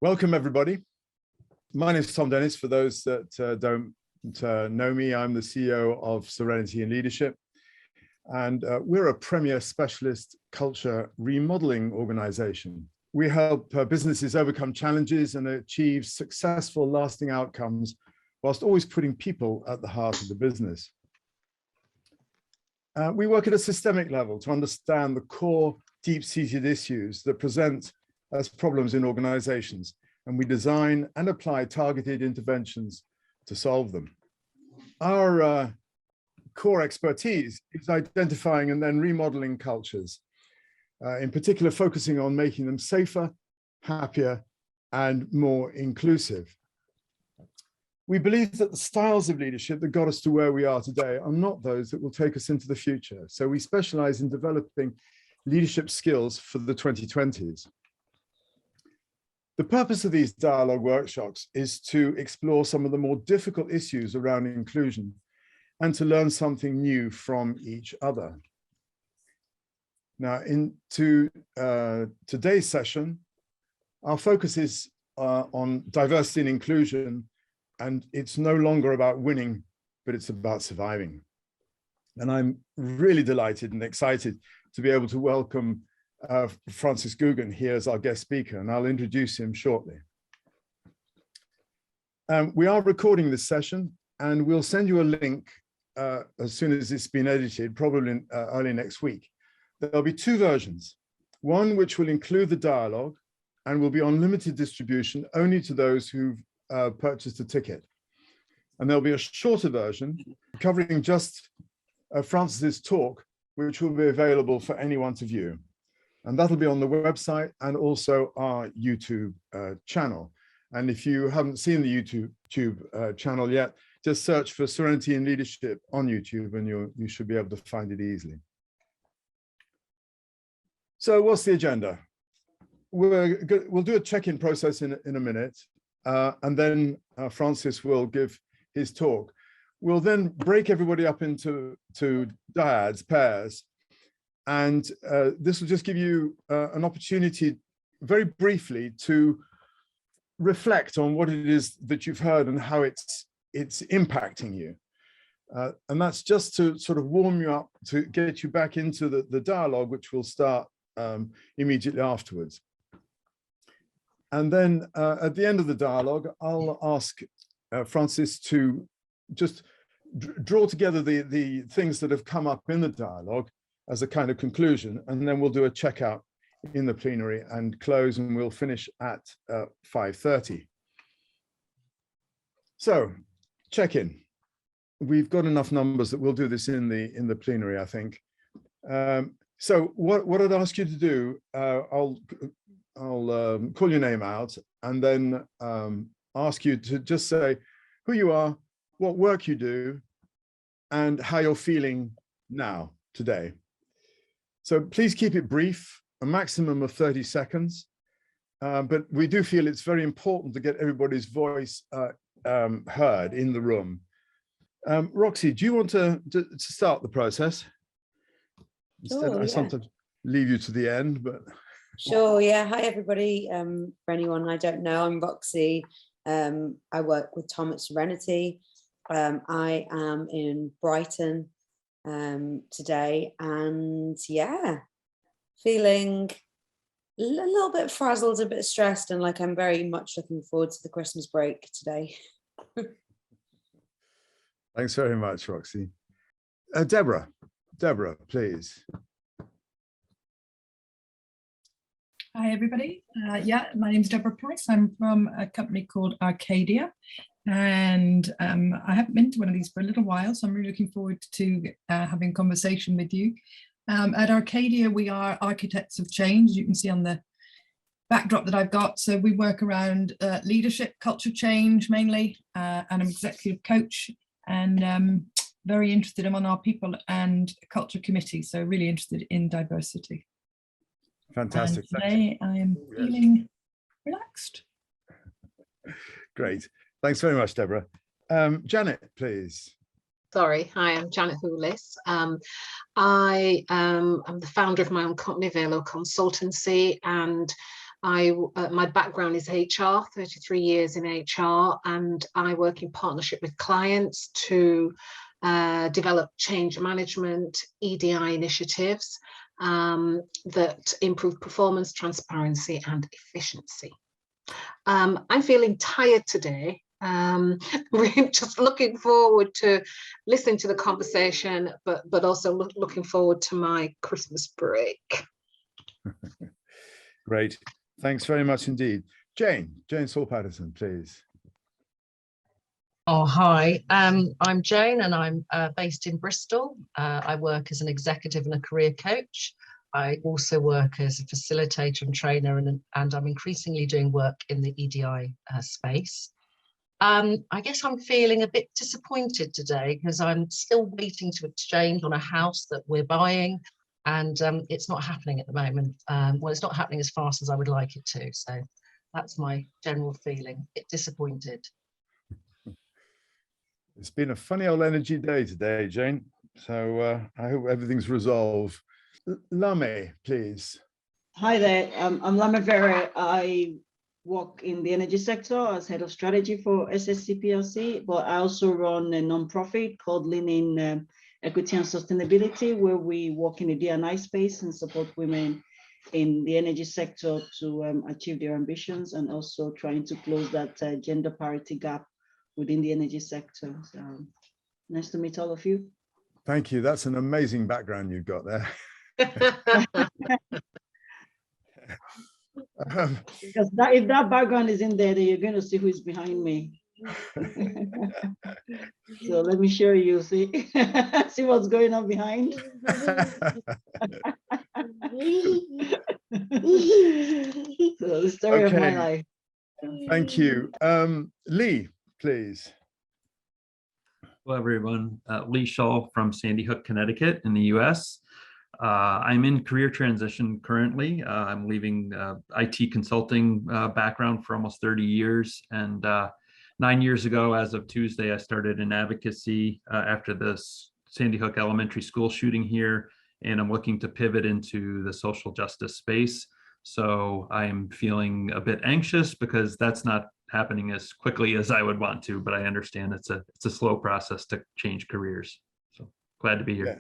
Welcome, everybody. My name is Tom Dennis. For those that don't know me, I'm the CEO of Serenity in Leadership, and we're a premier specialist culture remodeling organization. We help businesses overcome challenges and achieve successful, lasting outcomes, whilst always putting people at the heart of the business. We work at a systemic level to understand the core, deep-seated issues that present as problems in organizations, and we design and apply targeted interventions to solve them. Our core expertise is identifying and then remodeling cultures, in particular focusing on making them safer, happier, and more inclusive. We believe that the styles of leadership that got us to where we are today are not those that will take us into the future. So we specialize in developing leadership skills for the 2020s. The purpose of these dialogue workshops is to explore some of the more difficult issues around inclusion and to learn something new from each other. Now, into today's session, our focus is on diversity and inclusion, and it's no longer about winning, but it's about surviving. And I'm really delighted and excited to be able to welcome Francis Gugen here as our guest speaker, and I'll introduce him shortly. We are recording this session, and we'll send you a link as soon as it's been edited, probably early next week. There'll be two versions, one which will include the dialogue and will be on limited distribution only to those who've purchased a ticket. And there'll be a shorter version covering just Francis's talk, which will be available for anyone to view. And that'll be on the website and also our YouTube channel. And if you haven't seen the YouTube channel yet, just search for Serenity in Leadership on YouTube and you should be able to find it easily. So what's the agenda? We'll do a check-in process in a minute, and then Francis will give his talk. We'll then break everybody up into dyads, pairs, and this will just give you an opportunity very briefly to reflect on what it is that you've heard and how it's impacting you. And that's just to sort of warm you up, to get you back into the dialogue, which will start immediately afterwards. And then at the end of the dialogue, I'll ask Francis to just draw together the things that have come up in the dialogue as a kind of conclusion, and then we'll do a checkout in the plenary and close, and we'll finish at 5:30. So, check-in. We've got enough numbers that we'll do this in the plenary, I think. So what I'd ask you to do, I'll call your name out and then ask you to just say who you are, what work you do, and how you're feeling now, today. So please keep it brief, a maximum of 30 seconds. But we do feel it's very important to get everybody's voice heard in the room. Roxy, do you want to start the process? Instead, I sometimes leave you to the end, but. Sure, yeah. Hi, everybody. For anyone I don't know, I'm Roxy. I work with Tom at Serenity. I am in Brighton today, and yeah, feeling a little bit frazzled, a bit stressed, and like I'm very much looking forward to the Christmas break today. Thanks very much, Roxy. Deborah, please. Hi, everybody. Yeah, my name is Deborah Price. I'm from a company called Arcadia, and I haven't been to one of these for a little while, so I'm really looking forward to having a conversation with you. At Arcadia, we are architects of change. You can see on the backdrop that I've got. So we work around leadership, culture change mainly, and I'm executive coach, and very interested. I'm on our people and culture committee, so really interested in diversity. Fantastic. And today I am feeling relaxed. Great. Thanks very much, Deborah. Janet, please. Sorry, hi, I'm Janet Hoolis. I am the founder of my own company, Velo Consultancy, and My background is HR, 33 years in HR, and I work in partnership with clients to develop change management, EDI initiatives that improve performance, transparency, and efficiency. I'm feeling tired today. We're just looking forward to listening to the conversation, but also looking forward to my Christmas break. Great. Thanks very much indeed. Jane Saul-Patterson, please. Oh, hi. I'm Jane and I'm based in Bristol. I work as an executive and a career coach. I also work as a facilitator and trainer, and I'm increasingly doing work in the EDI space. I guess I'm feeling a bit disappointed today because I'm still waiting to exchange on a house that we're buying, and it's not happening at the moment. Well, it's not happening as fast as I would like it to. So that's my general feeling, a bit disappointed. It's been a funny old energy day today, Jane. So I hope everything's resolved. Lame, please. Hi there, I'm Lame Vera. I work in the energy sector as head of strategy for SSC PLC, but I also run a nonprofit called Lean In Equity and Sustainability, where we work in the D&I space and support women in the energy sector to achieve their ambitions, and also trying to close that gender parity gap within the energy sector. So nice to meet all of you. Thank you. That's an amazing background you've got there. Because if that background is in there, then you're going to see who is behind me. So let me show you, see see what's going on behind. So the story of my life. Thank you. Lee, please. Hello, everyone. Lee Shaw from Sandy Hook, Connecticut in the US. I'm in career transition currently. I'm leaving IT consulting background for almost 30 years. And 9 years ago, as of Tuesday, I started in advocacy after the Sandy Hook Elementary School shooting here. And I'm looking to pivot into the social justice space. So I'm feeling a bit anxious because that's not happening as quickly as I would want to, but I understand it's a slow process to change careers. So glad to be here. Yeah.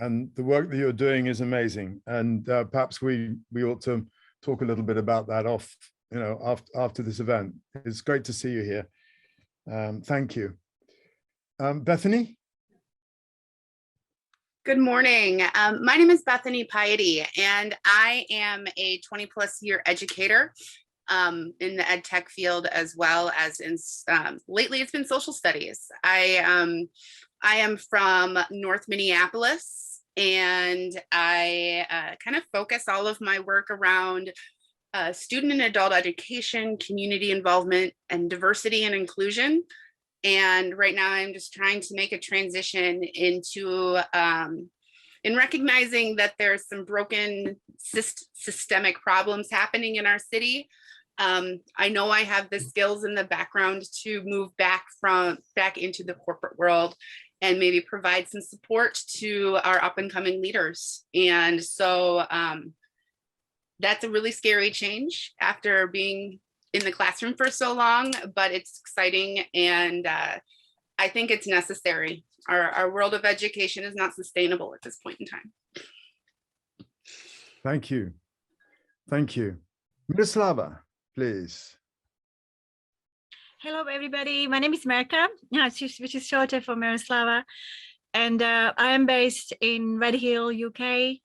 And the work that you're doing is amazing. And perhaps we ought to talk a little bit about that after this event. It's great to see you here. Thank you. Bethany? Good morning. My name is Bethany Piety, and I am a 20+ year educator in the ed tech field, as well as in lately it's been social studies. I am from North Minneapolis, and I kind of focus all of my work around student and adult education, community involvement, and diversity and inclusion. And right now I'm just trying to make a transition into in recognizing that there's some broken systemic problems happening in our city. I know I have the skills and the background to move back into the corporate world and maybe provide some support to our up and coming leaders. And so that's a really scary change after being in the classroom for so long, but it's exciting, and I think it's necessary. Our world of education is not sustainable at this point in time. Thank you. Thank you. Miroslava, please. Hello, everybody. My name is Merka, which is shorter for Miroslava, and I am based in Red Hill, UK.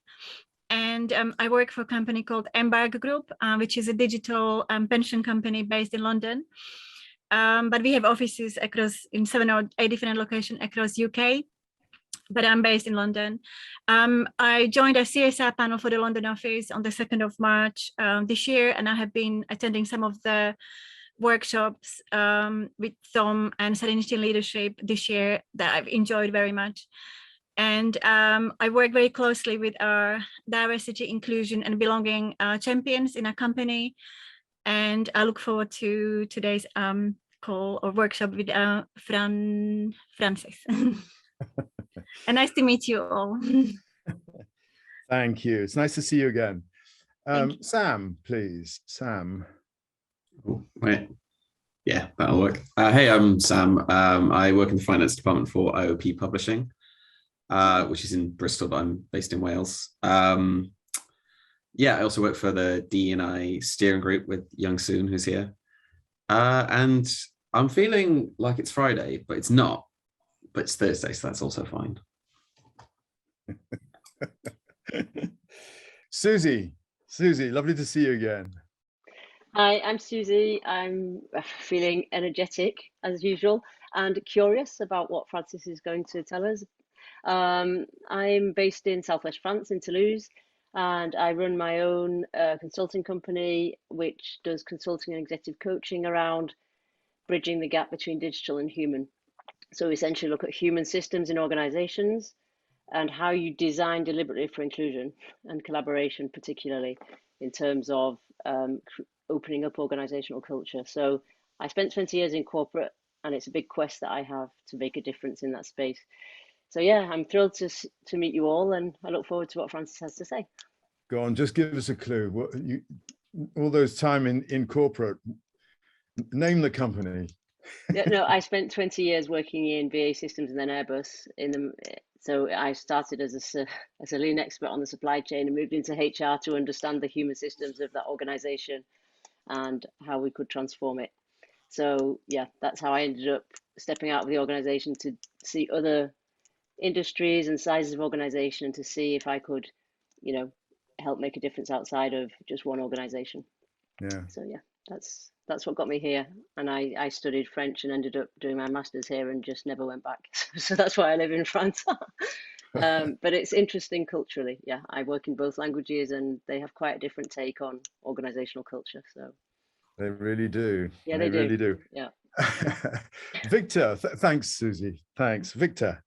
And I work for a company called Embark Group, which is a digital pension company based in London. But we have offices in 7 or 8 different locations across UK. But I'm based in London. I joined a CSR panel for the London office on the 2nd of March this year, and I have been attending some of the workshops with Tom and Serenity leadership this year that I've enjoyed very much. And I work very closely with our diversity, inclusion, and belonging champions in our company. And I look forward to today's call or workshop with Francis. And nice to meet you all. Thank you. It's nice to see you again. Sam, please. Sam. Oh, wait. Yeah, that'll work. Hey, I'm Sam. I work in the finance department for IOP Publishing, which is in Bristol, but I'm based in Wales. Yeah, I also work for the D&I steering group with Young Soon, who's here. And I'm feeling like it's Friday, but it's not. But it's Thursday, so that's also fine. Susie, lovely to see you again. Hi, I'm Susie. I'm feeling energetic as usual and curious about what Francis is going to tell us. I'm based in Southwest France, in Toulouse, and I run my own consulting company, which does consulting and executive coaching around bridging the gap between digital and human. So essentially look at human systems in organizations and how you design deliberately for inclusion and collaboration, particularly in terms of opening up organizational culture. So I spent 20 years in corporate, and it's a big quest that I have to make a difference in that space. So yeah, I'm thrilled to meet you all, and I look forward to what Francis has to say. Go on, just give us a clue. What all those time in corporate, name the company. No, I spent 20 years working in BAE Systems and then Airbus. So I started as a lean expert on the supply chain and moved into HR to understand the human systems of that organization and how we could transform it. So yeah, that's how I ended up stepping out of the organization to see other industries and sizes of organization and to see if I could, help make a difference outside of just one organization. Yeah. So yeah, that's what got me here. And I studied French and ended up doing my master's here and just never went back. So that's why I live in France. But it's interesting culturally. Yeah, I work in both languages and they have quite a different take on organizational culture. So they really do. Yeah, they really do. Yeah. Victor, thanks, Susie. Thanks. Victor.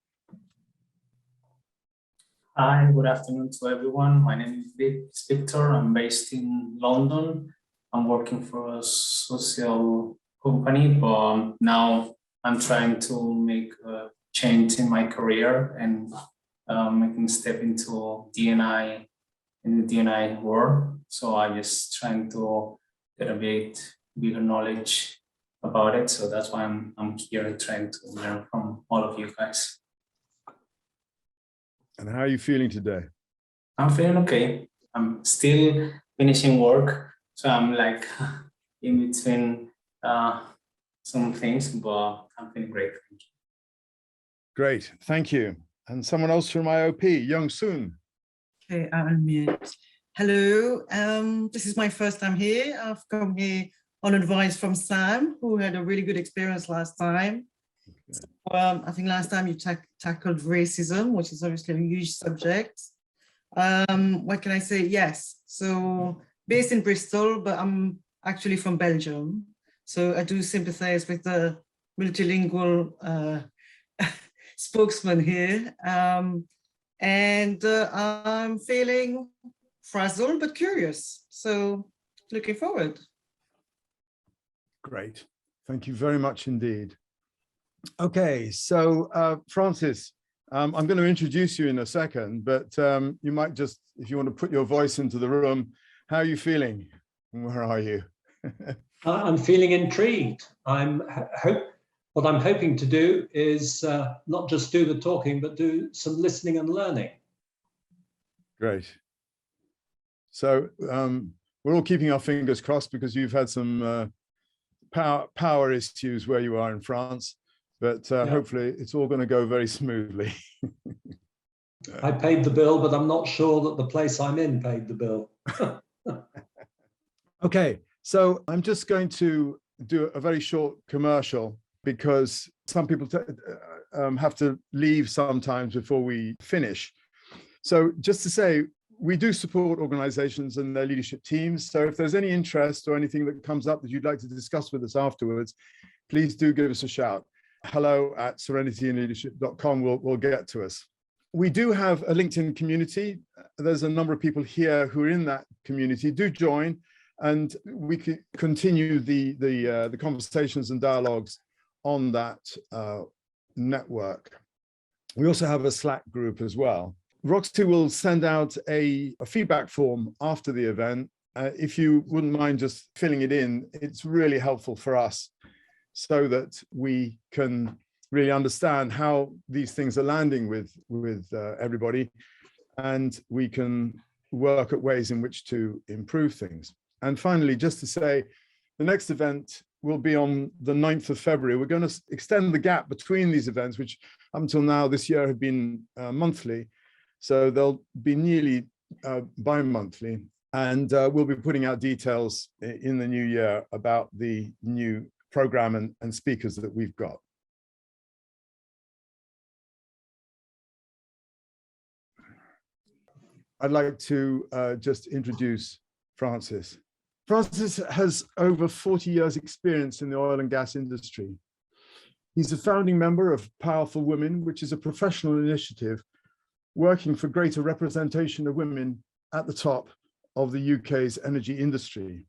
Hi, good afternoon to everyone. My name is Victor. I'm based in London. I'm working for a social company, but now I'm trying to make a change in my career and making a step into D&I in the D&I world. So I'm just trying to get a bit bigger knowledge about it. So that's why I'm here and trying to learn from all of you guys. And how are you feeling today? I'm feeling okay. I'm still finishing work. So I'm like in between some things, but I'm feeling great. Thank you. Great, thank you. And someone else from IOP, Young Soon. Okay, I'm mute. Hello, this is my first time here. I've come here on advice from Sam, who had a really good experience last time. I think last time you tackled racism, which is obviously a huge subject. What can I say? Yes, so based in Bristol, but I'm actually from Belgium. So I do sympathize with the multilingual spokesman here. And I'm feeling frazzled, but curious. So looking forward. Great. Thank you very much indeed. Okay, so Francis, I'm going to introduce you in a second, but you might just, if you want to put your voice into the room, how are you feeling? Where are you? I'm feeling intrigued. What I'm hoping to do is not just do the talking, but do some listening and learning. Great. So we're all keeping our fingers crossed because you've had some power issues where you are in France, but hopefully it's all going to go very smoothly. I paid the bill, but I'm not sure that the place I'm in paid the bill. Okay, so I'm just going to do a very short commercial because some people have to leave sometimes before we finish. So just to say, we do support organizations and their leadership teams. So if there's any interest or anything that comes up that you'd like to discuss with us afterwards, please do give us a shout. hello@serenityandleadership.com will get to us. We do have a LinkedIn community. There's a number of people here who are in that community. Do join, and we can continue the conversations and dialogues on that network. We also have a Slack group as well. Roxy will send out a feedback form after the event. If you wouldn't mind just filling it in, it's really helpful for us so that we can really understand how these things are landing with everybody, and we can work at ways in which to improve things. And finally, just to say, the next event will be on the 9th of February. We're going to extend the gap between these events, which up until now this year have been monthly. So they'll be nearly bi-monthly. And we'll be putting out details in the new year about the new program and speakers that we've got. I'd like to just introduce Francis. Francis has over 40 years experience in the oil and gas industry. He's a founding member of Powerful Women, which is a professional initiative working for greater representation of women at the top of the UK's energy industry.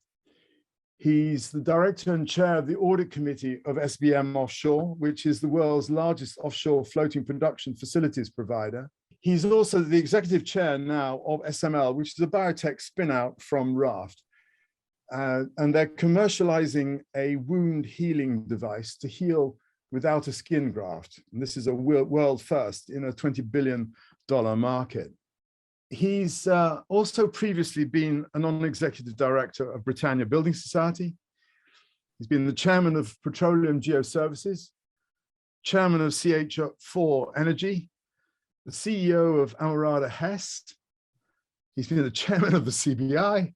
He's the director and chair of the Audit Committee of SBM Offshore, which is the world's largest offshore floating production facilities provider. He's also the executive chair now of SML, which is a biotech spin-out from Raft. And they're commercializing a wound healing device to heal without a skin graft. And this is a world first in a $20 billion market. He's also previously been a non-executive director of Britannia Building Society. He's been the chairman of Petroleum Geo-Services, chairman of CH4 Energy, the CEO of Amerada Hess. He's been the chairman of the CBI,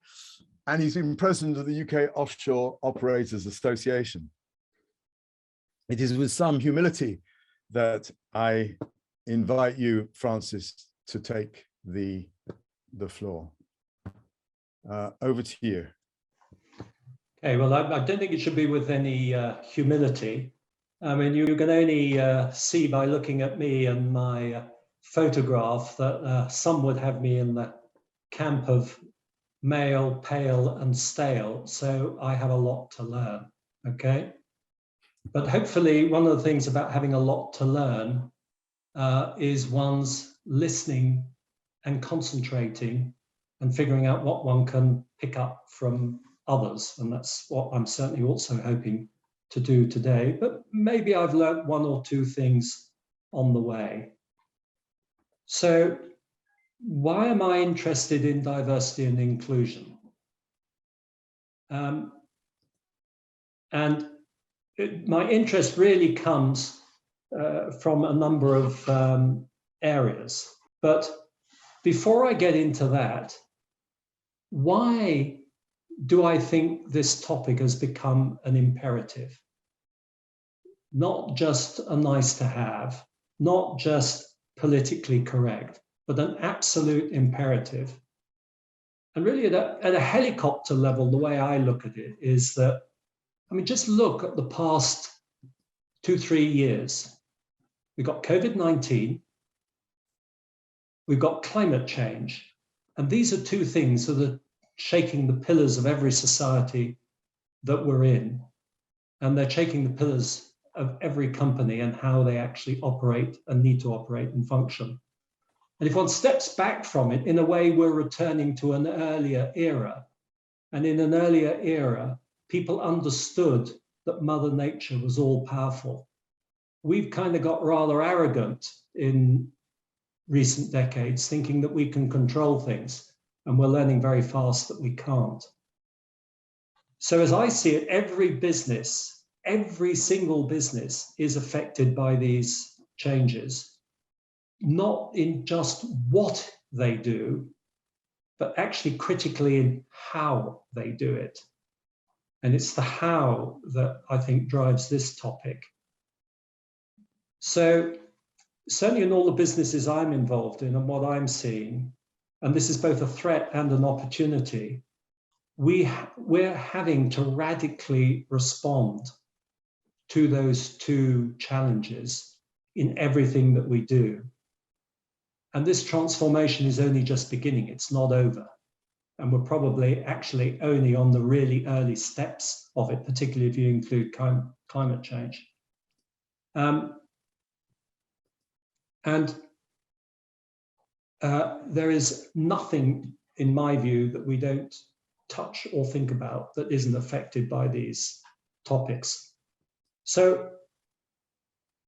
and he's been president of the UK Offshore Operators Association. It is with some humility that I invite you, Francis, to take the floor. Over to you. Okay, well, I don't think it should be with any humility. I mean, you can only see by looking at me and my photograph that some would have me in the camp of male, pale, and stale. So I have a lot to learn, okay? But hopefully one of the things about having a lot to learn is one's listening and concentrating and figuring out what one can pick up from others. And that's what I'm certainly also hoping to do today. But maybe I've learned one or two things on the way. So why am I interested in diversity and inclusion? My interest really comes from a number of areas. But before I get into that, why do I think this topic has become an imperative? Not just a nice to have, not just politically correct, but an absolute imperative. And really at a helicopter level, the way I look at it is that, I mean, just look at the past 2-3 years. We've got COVID-19, we've got climate change, and these are two things that are shaking the pillars of every society that we're in. And they're shaking the pillars of every company and how they actually operate and need to operate and function. And if one steps back from it, in a way, we're returning to an earlier era. And in an earlier era, people understood that Mother Nature was all powerful. We've kind of got rather arrogant in recent decades, thinking that we can control things, and we're learning very fast that we can't. So as I see it, every business, every single business is affected by these changes, not in just what they do, but actually critically in how they do it. And it's the how that I think drives this topic. So certainly in all the businesses I'm involved in and what I'm seeing, and this is both a threat and an opportunity, we're having to radically respond to those two challenges in everything that we do. And this transformation is only just beginning, it's not over. And we're probably actually only on the really early steps of it, particularly if you include climate change. And there is nothing, in my view, that we don't touch or think about that isn't affected by these topics. So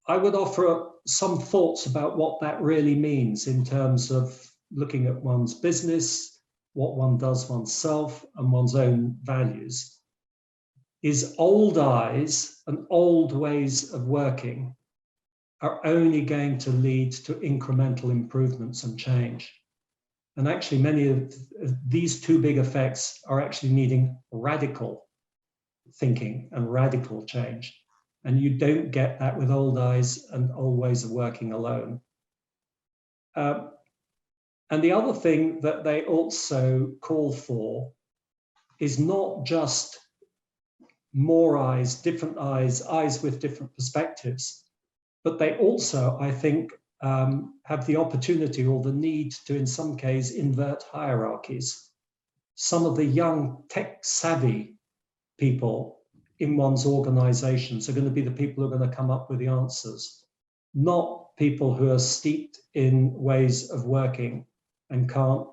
I would offer some thoughts about what that really means in terms of looking at one's business, what one does oneself, and one's own values. Is old eyes and old ways of working are only going to lead to incremental improvements and change. And actually, many of these two big effects are actually needing radical thinking and radical change. And you don't get that with old eyes and old ways of working alone. And the other thing that they also call for is not just more eyes, eyes with different perspectives, but they also, I think, have the opportunity or the need to, in some case, invert hierarchies. Some of the young tech-savvy people in one's organizations are going to be the people who are going to come up with the answers, not people who are steeped in ways of working and can't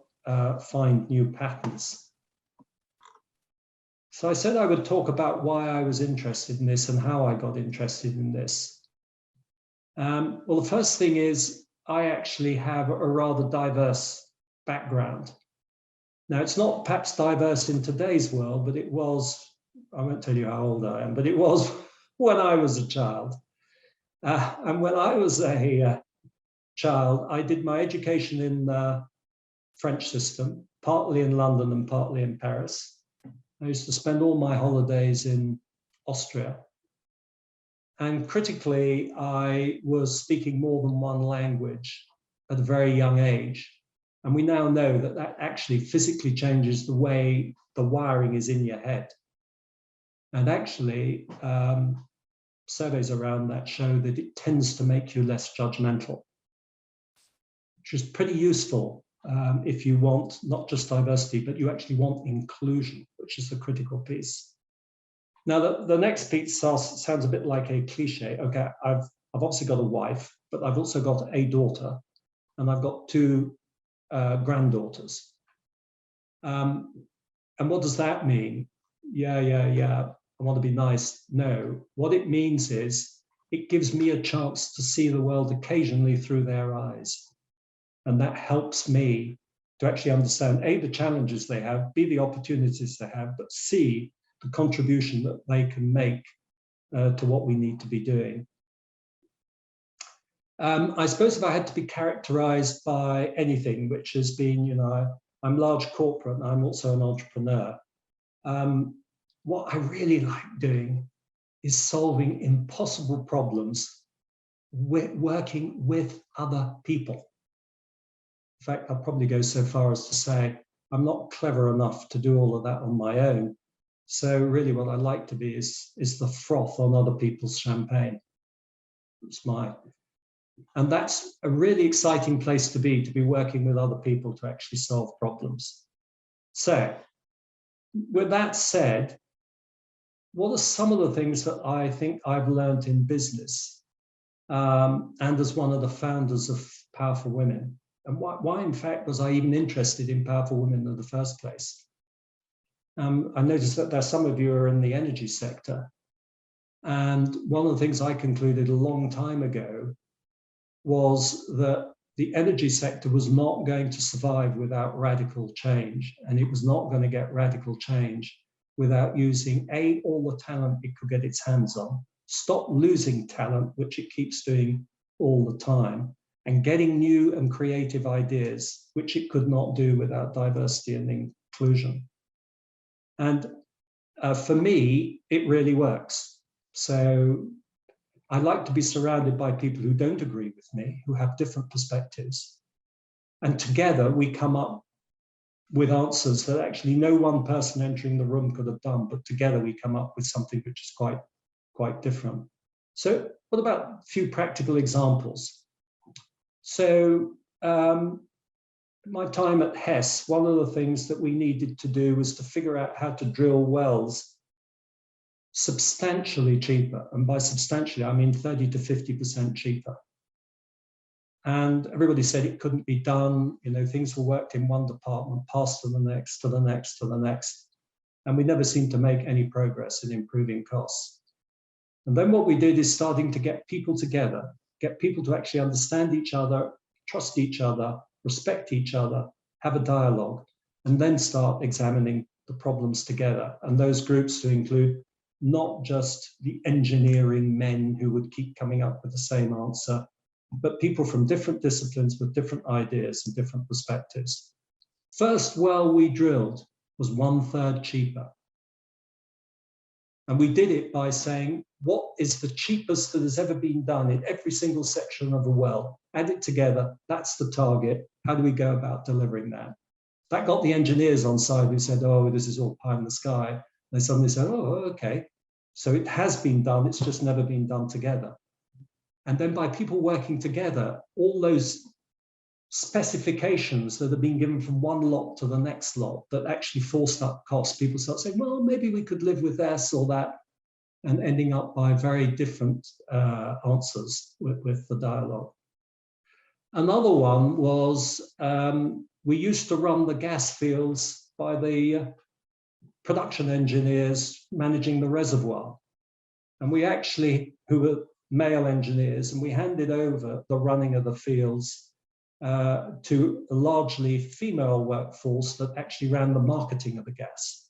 find new patterns. So I said I would talk about why I was interested in this and how I got interested in this. Well, the first thing is I actually have a rather diverse background. Now, it's not perhaps diverse in today's world, but it was, I won't tell you how old I am, but it was when I was a child. And when I was a child, I did my education in the French system, partly in London and partly in Paris. I used to spend all my holidays in Austria. And critically, I was speaking more than one language at a very young age. And we now know that that actually physically changes the way the wiring is in your head. And actually, surveys around that show that it tends to make you less judgmental, which is pretty useful if you want not just diversity, but you actually want inclusion, which is the critical piece. Now, the next piece sounds a bit like a cliche. Okay, I've obviously got a wife, but I've also got a daughter, and I've got two granddaughters. And what does that mean? Yeah, I want to be nice. No, what it means is it gives me a chance to see the world occasionally through their eyes. And that helps me to actually understand, A, the challenges they have, B, the opportunities they have, but C, the contribution that they can make to what we need to be doing. I suppose if I had to be characterized by anything, which has been, you know, I'm large corporate, and I'm also an entrepreneur. What I really like doing is solving impossible problems working with other people. In fact, I'll probably go so far as to say I'm not clever enough to do all of that on my own. So really what I like to be is the froth on other people's champagne. It's mine. And that's a really exciting place to be working with other people to actually solve problems. So with that said, what are some of the things that I think I've learned in business and as one of the founders of Powerful Women? And why in fact, was I even interested in Powerful Women in the first place? I noticed that there's some of you are in the energy sector. And one of the things I concluded a long time ago was that the energy sector was not going to survive without radical change. And it was not going to get radical change without using A, all the talent it could get its hands on, stop losing talent, which it keeps doing all the time, and getting new and creative ideas, which it could not do without diversity and inclusion. And for me, it really works. So I like to be surrounded by people who don't agree with me, who have different perspectives. And together we come up with answers that actually no one person entering the room could have done, but together we come up with something which is quite different. So what about a few practical examples? So my time at Hess, one of the things that we needed to do was to figure out how to drill wells substantially cheaper. And by substantially, I mean 30 to 50% cheaper. and everybody said it couldn't be done. You know, things were worked in one department, passed to the next, to the next, to the next, and we never seemed to make any progress in improving costs. And then what we did is starting to get people together, get people to actually understand each other, trust each other, respect each other, have a dialogue, and then start examining the problems together. And those groups to include not just the engineering men who would keep coming up with the same answer, but people from different disciplines with different ideas and different perspectives. First well we drilled was 1/3 cheaper. And we did it by saying, what is the cheapest that has ever been done in every single section of a well? Add it together, that's the target. How do we go about delivering that? That got the engineers on side who said, oh, this is all pie in the sky. They suddenly said, oh, okay. So it has been done, it's just never been done together. And then by people working together, all those specifications that have been given from one lot to the next lot that actually forced up costs, people start saying, well, maybe we could live with this or that, and ending up by very different answers with the dialogue. Another one was we used to run the gas fields by the production engineers managing the reservoir. And we actually, who were male engineers, and we handed over the running of the fields to a largely female workforce that actually ran the marketing of the gas.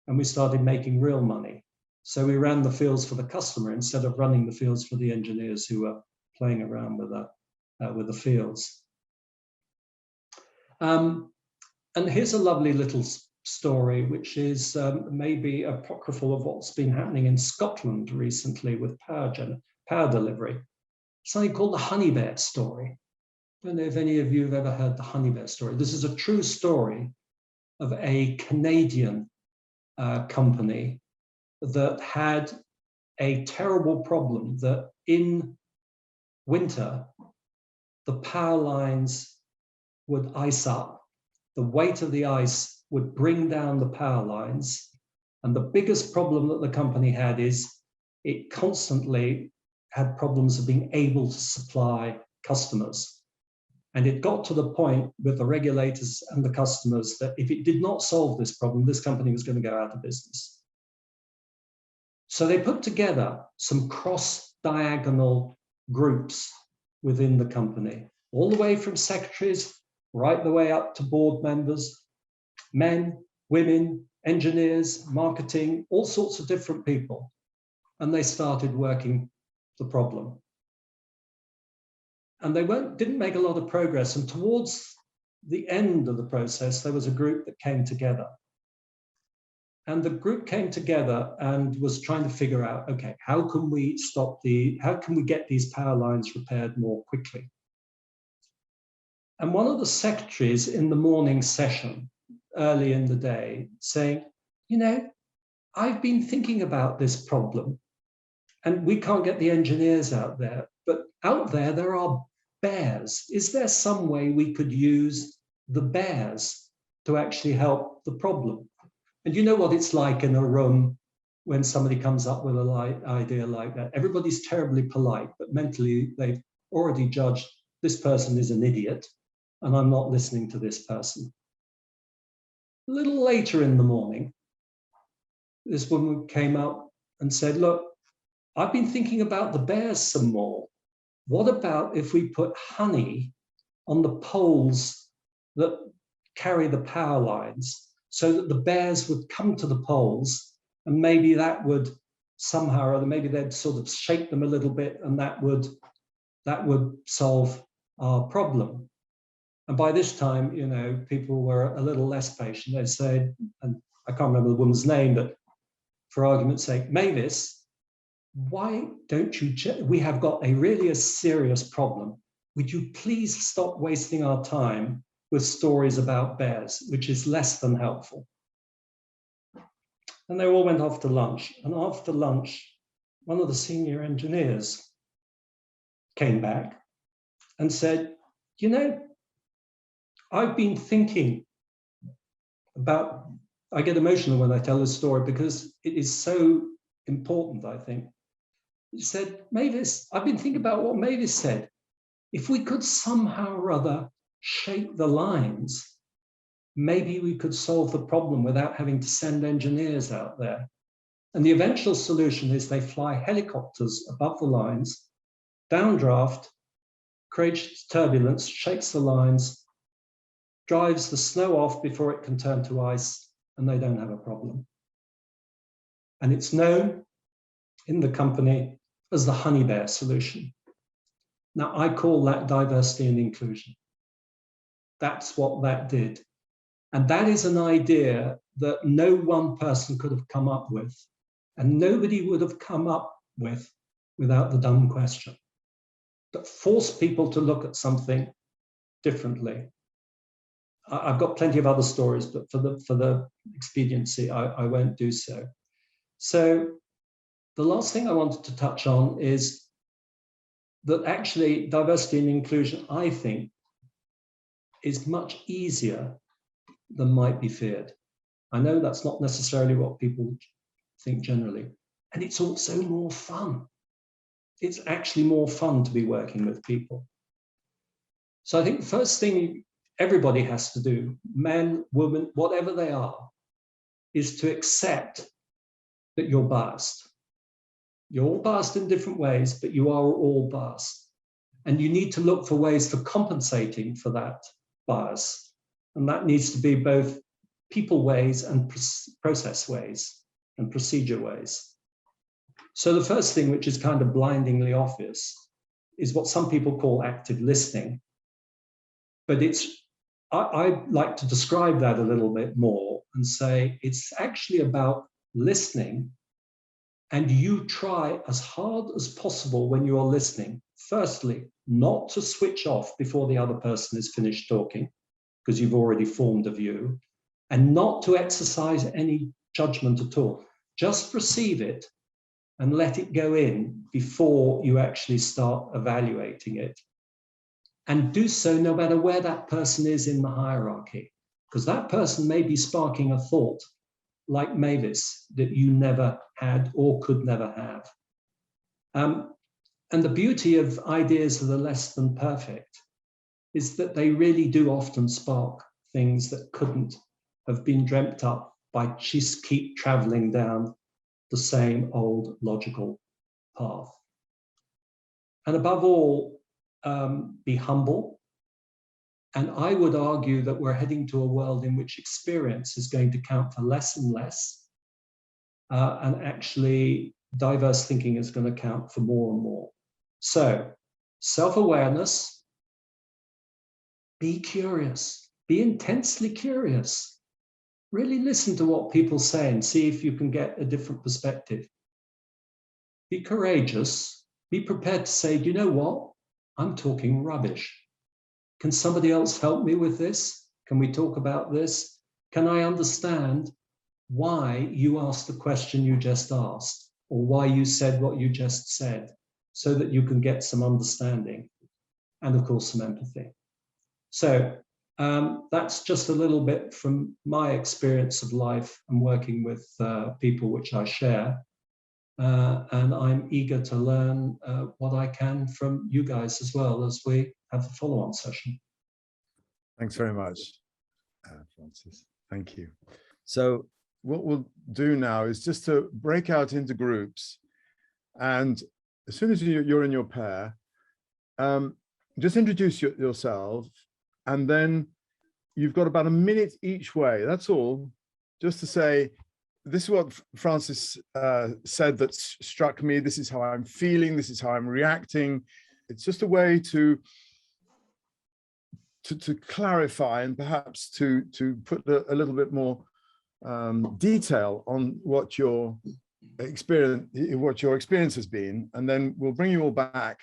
And we started making real money. So we ran the fields for the customer instead of running the fields for the engineers who were playing around with the fields. And here's a lovely little story, which is maybe apocryphal of what's been happening in Scotland recently with power delivery. Something called the honey bear story. I don't know if any of you have ever heard the honey bear story. This is a true story of a Canadian company that had a terrible problem that in winter, the power lines would ice up. The weight of the ice would bring down the power lines. And the biggest problem that the company had is it constantly had problems of being able to supply customers. And it got to the point with the regulators and the customers that if it did not solve this problem, this company was going to go out of business. So they put together some cross-diagonal groups within the company, all the way from secretaries, right the way up to board members, men, women, engineers, marketing, all sorts of different people. And they started working the problem. And they didn't make a lot of progress. And towards the end of the process, there was a group that came together. And the group came together and was trying to figure out, okay, how can we get these power lines repaired more quickly? And one of the secretaries in the morning session, early in the day, saying, you know, I've been thinking about this problem and we can't get the engineers out there, but out there are bears. Is there some way we could use the bears to actually help the problem? And you know what it's like in a room when somebody comes up with an idea like that. Everybody's terribly polite, but mentally they've already judged this person is an idiot and I'm not listening to this person. A little later in the morning, this woman came up and said, look, I've been thinking about the bears some more. What about if we put honey on the poles that carry the power lines so that the bears would come to the poles and maybe that would somehow or other, maybe they'd sort of shake them a little bit and that would solve our problem. And by this time, you know, people were a little less patient. They said, and I can't remember the woman's name, but for argument's sake, Mavis, why don't you, we have got a serious problem. Would you please stop wasting our time with stories about bears, which is less than helpful? And they all went off to lunch. And after lunch, one of the senior engineers came back and said, you know, I've been thinking about, I get emotional when I tell this story because it is so important, I think. He said, Mavis, I've been thinking about what Mavis said. if we could somehow or other shape the lines, maybe we could solve the problem without having to send engineers out there. And the eventual solution is they fly helicopters above the lines, downdraft, creates turbulence, shakes the lines, drives the snow off before it can turn to ice, and they don't have a problem. And it's known in the company as the honey bear solution. Now, I call that diversity and inclusion. That's what that did. And that is an idea that no one person could have come up with, and nobody would have come up with without the dumb question that forced people to look at something differently. I've got plenty of other stories, but for the expediency, I won't do so. So the last thing I wanted to touch on is that actually diversity and inclusion, I think, is much easier than might be feared. I know that's not necessarily what people think generally. And it's also more fun. It's actually more fun to be working with people. So I think the first thing everybody has to do, men, women, whatever they are, is to accept that you're biased. You're all biased in different ways, but you are all biased. And you need to look for ways for compensating for that bias. And that needs to be both people ways and process ways and procedure ways. So the first thing, which is kind of blindingly obvious, is what some people call active listening. But I like to describe that a little bit more and say it's actually about listening, and you try as hard as possible when you are listening, firstly, not to switch off before the other person is finished talking, because you've already formed a view, and not to exercise any judgment at all. Just receive it and let it go in before you actually start evaluating it. And do so no matter where that person is in the hierarchy, because that person may be sparking a thought like Mavis that you never had or could never have. And the beauty of ideas that are less than perfect is that they really do often spark things that couldn't have been dreamt up by just keep traveling down the same old logical path. And above all, be humble. And I would argue that we're heading to a world in which experience is going to count for less and less. And actually, diverse thinking is going to count for more and more. So, self-awareness, be curious, be intensely curious. Really listen to what people say and see if you can get a different perspective. Be courageous, be prepared to say, do you know what? I'm talking rubbish. Can somebody else help me with this? Can we talk about this? Can I understand why you asked the question you just asked, or why you said what you just said, so that you can get some understanding and, of course, some empathy. So that's just a little bit from my experience of life and working with people which I share. And I'm eager to learn what I can from you guys as well as we have the follow-on session. Thanks very much, Francis. Thank you. So what we'll do now is just to break out into groups. And as soon as you're in your pair, just introduce yourself. And then you've got about a minute each way. That's all, just to say, this is what Francis said that struck me. This is how I'm feeling. This is how I'm reacting. It's just a way to clarify and perhaps to put a little bit more detail on what your experience has been. And then we'll bring you all back,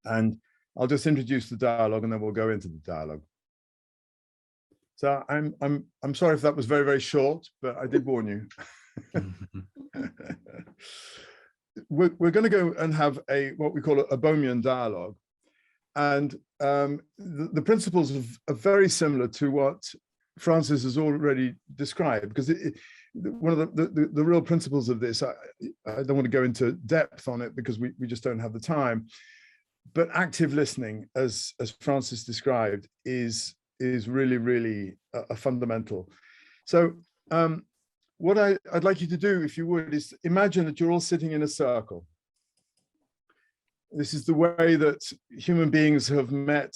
and I'll just introduce the dialogue, and then we'll go into the dialogue. So I'm sorry if that was very, very short, but I did warn you. We're going to go and have what we call a Bohmian dialogue. And the principles are very similar to what Francis has already described, because one of the real principles of this, I don't want to go into depth on it because we just don't have the time. but active listening, as Francis described, is really a fundamental. So what I'd like you to do, if you would, is imagine that you're all sitting in a circle. This is the way that human beings have met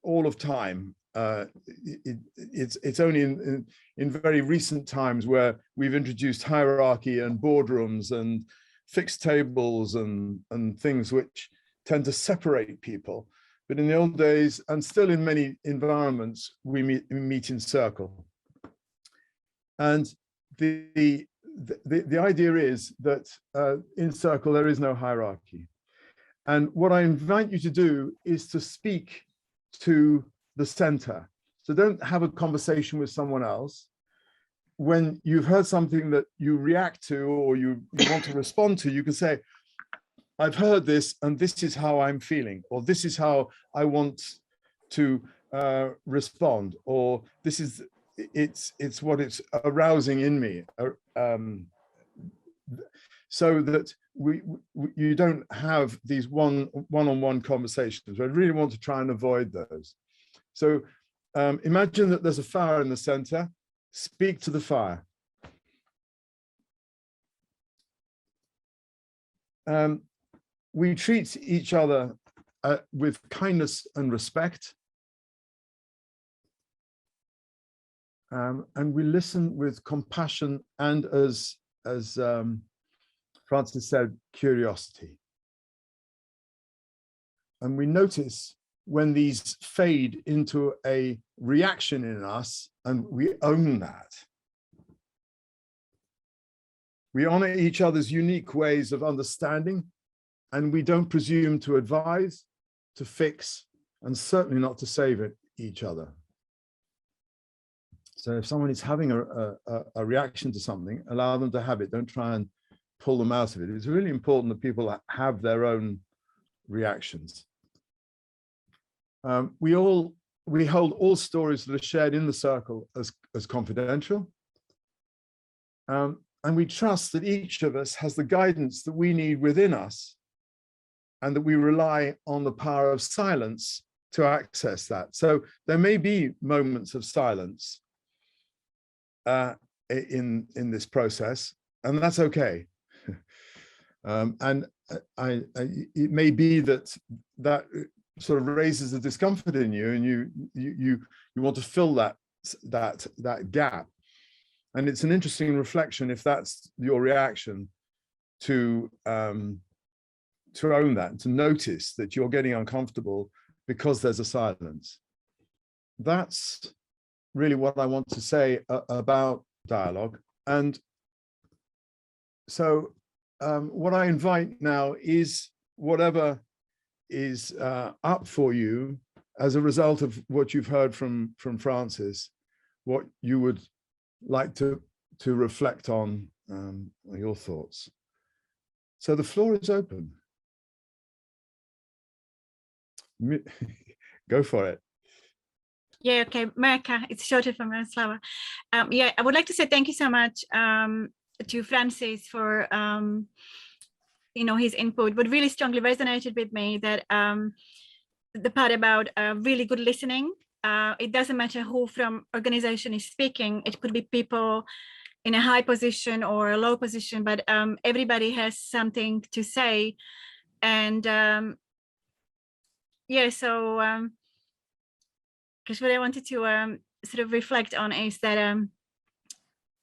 all of time. It's only in very recent times where we've introduced hierarchy and boardrooms and fixed tables and things which tend to separate people. But in the old days, and still in many environments, we meet in circle. And the idea is that in circle, there is no hierarchy. And what I invite you to do is to speak to the center. So don't have a conversation with someone else. When you've heard something that you react to or you want to respond to, you can say, I've heard this and this is how I'm feeling, or this is how I want to respond, or this is, it's what it's arousing in me. So that you don't have these one-on-one conversations. I really want to try and avoid those. So imagine that there's a fire in the center. Speak to the fire. We treat each other with kindness and respect. And we listen with compassion and, as Francis said, curiosity. And we notice when these fade into a reaction in us, and we own that. We honor each other's unique ways of understanding, and we don't presume to advise, to fix, and certainly not to save each other. So if someone is having a reaction to something, allow them to have it. Don't try and pull them out of it. It's really important that people have their own reactions. We hold all stories that are shared in the circle as confidential. And we trust that each of us has the guidance that we need within us, and that we rely on the power of silence to access that. So there may be moments of silence in this process, and that's okay. And it may be that sort of raises a discomfort in you, and you want to fill that gap. And it's an interesting reflection if that's your reaction to own that, to notice that you're getting uncomfortable because there's a silence. That's really what I want to say about dialogue. And so what I invite now is whatever is up for you as a result of what you've heard from Francis, what you would like to reflect on, your thoughts. So the floor is open. Go for it. Yeah, okay, Merka, it's Shota from Miroslava. Yeah, I would like to say thank you so much to Francis for his input. What really strongly resonated with me, that the part about really good listening. It doesn't matter who from organization is speaking. It could be people in a high position or a low position, but everybody has something to say. And yeah, so because what I wanted to sort of reflect on is that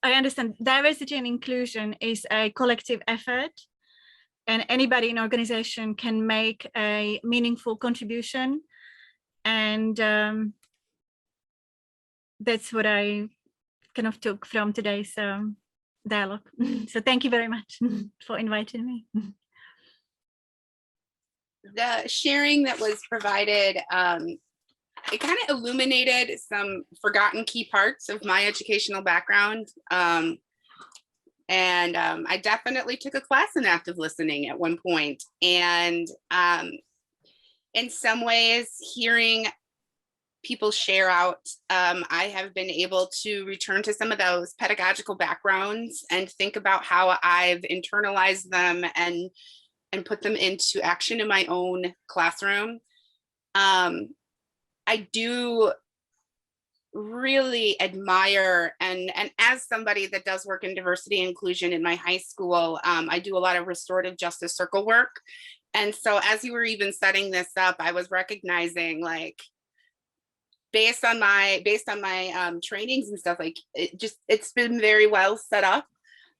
I understand diversity and inclusion is a collective effort, and anybody in organization can make a meaningful contribution. And that's what I kind of took from today's dialogue. So thank you very much for inviting me. The sharing that was provided, it kind of illuminated some forgotten key parts of my educational background. And I definitely took a class in active listening at one point. And in some ways, hearing people share out, I have been able to return to some of those pedagogical backgrounds and think about how I've internalized them and and put them into action in my own classroom. I do really admire, and as somebody that does work in diversity and inclusion in my high school, I do a lot of restorative justice circle work. And so as you were even setting this up, I was recognizing, like, based on my trainings and stuff, like, it's been very well set up.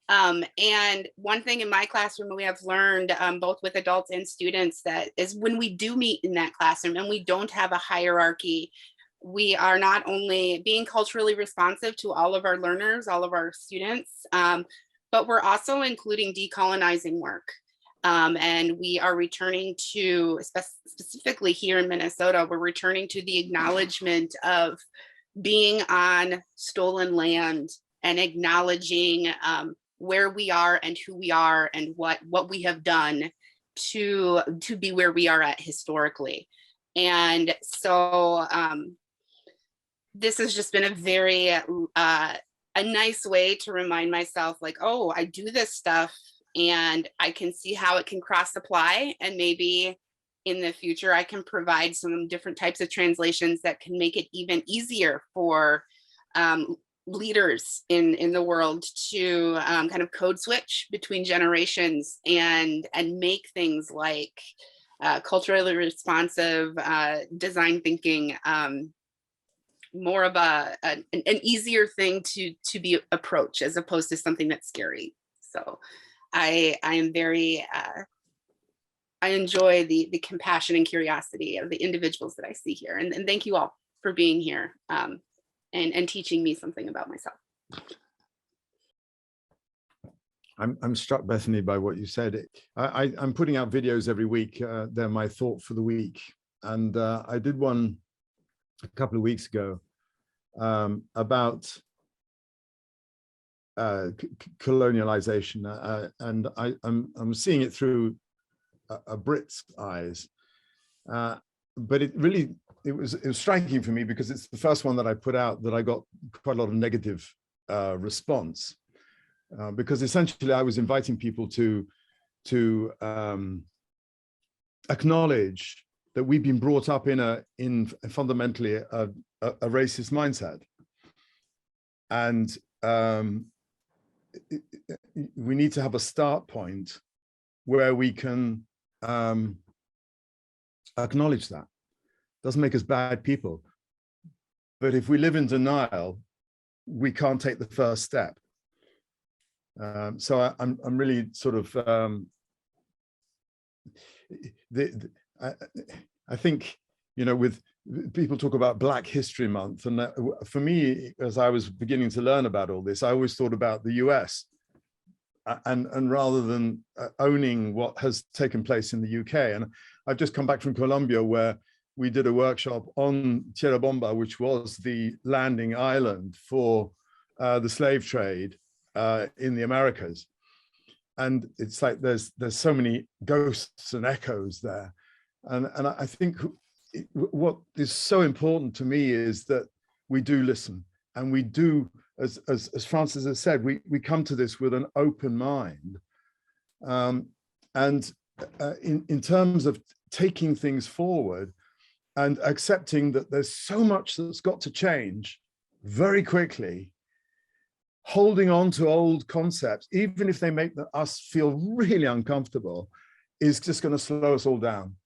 And one thing in my classroom we have learned, both with adults and students, that is when we do meet in that classroom and we don't have a hierarchy, we are not only being culturally responsive to all of our learners, all of our students, but we're also including decolonizing work. And we are returning to, specifically here in Minnesota, we're returning to the acknowledgement of being on stolen land and acknowledging where we are and who we are and what we have done to be where we are at historically. And so this has just been a very a nice way to remind myself, like, oh, I do this stuff and I can see how it can cross apply, and maybe in the future I can provide some different types of translations that can make it even easier for leaders in the world to kind of code switch between generations and make things like culturally responsive design thinking more of an easier thing to be approached, as opposed to something that's scary. So I am very I enjoy the compassion and curiosity of the individuals that I see here, and thank you all for being here and teaching me something about myself. I'm struck, Bethany, by what you said. I'm putting out videos every week. They're my thought for the week, and I did one a couple of weeks ago about colonialization, and I'm seeing it through a Brit's eyes, but it was striking for me because it's the first one that I put out that I got quite a lot of negative response, because essentially I was inviting people to acknowledge that we've been brought up in fundamentally a racist mindset, and we need to have a start point where we can acknowledge that. Doesn't make us bad people, but if we live in denial, we can't take the first step. So I'm really sort of I think, you know, with people talk about Black History Month, and for me, as I was beginning to learn about all this, I always thought about the US, and rather than owning what has taken place in the UK. And I've just come back from Colombia, where we did a workshop on Tierra Bomba, which was the landing island for the slave trade in the Americas. And it's like there's so many ghosts and echoes there. And I think what is so important to me is that we do listen, and we do, as Francis has said, we come to this with an open mind. And in terms of taking things forward and accepting that there's so much that's got to change very quickly, holding on to old concepts, even if they make us feel really uncomfortable, is just going to slow us all down.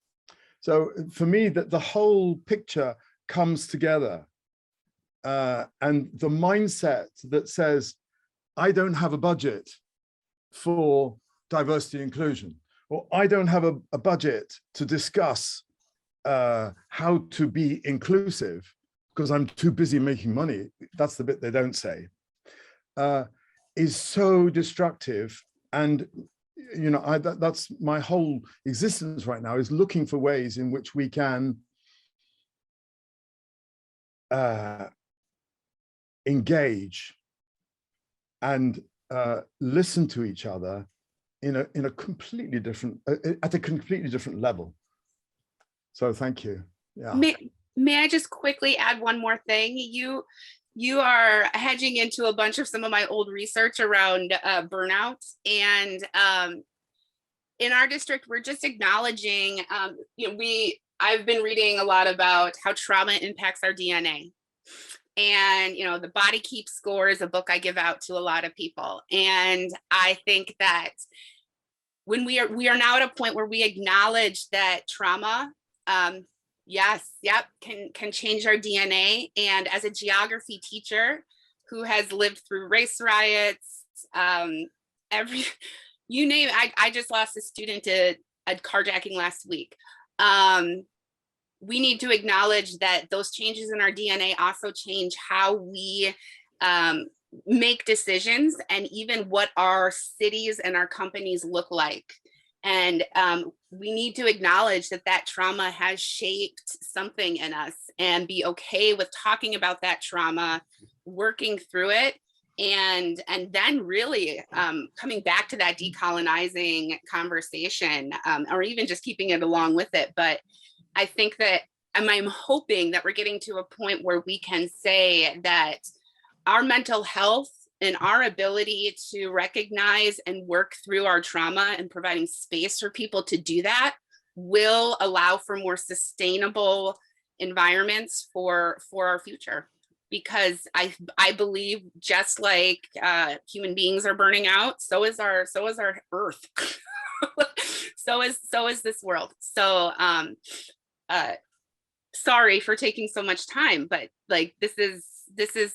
So for me, that the whole picture comes together, and the mindset that says, I don't have a budget for diversity and inclusion, or I don't have a budget to discuss how to be inclusive because I'm too busy making money. That's the bit they don't say. Is so destructive. And you know, that's my whole existence right now, is looking for ways in which we can engage and listen to each other in a completely different, at a completely different level. So thank you. Yeah. May I just quickly add one more thing? You are hedging into a bunch of some of my old research around burnout, and in our district, we're just acknowledging, I've been reading a lot about how trauma impacts our DNA. And, The Body Keeps Score is a book I give out to a lot of people. And I think that when we are now at a point where we acknowledge that trauma, can change our DNA. And as a geography teacher who has lived through race riots, you name it, I just lost a student to a carjacking last week. We need to acknowledge that those changes in our DNA also change how we make decisions and even what our cities and our companies look like. And we need to acknowledge that trauma has shaped something in us and be okay with talking about that trauma, working through it, and then really coming back to that decolonizing conversation, or even just keeping it along with it. But I think that I'm hoping that we're getting to a point where we can say that our mental health and our ability to recognize and work through our trauma and providing space for people to do that will allow for more sustainable environments for our future. Because I believe just like human beings are burning out, so is our earth. so is this world. So sorry for taking so much time, but like this is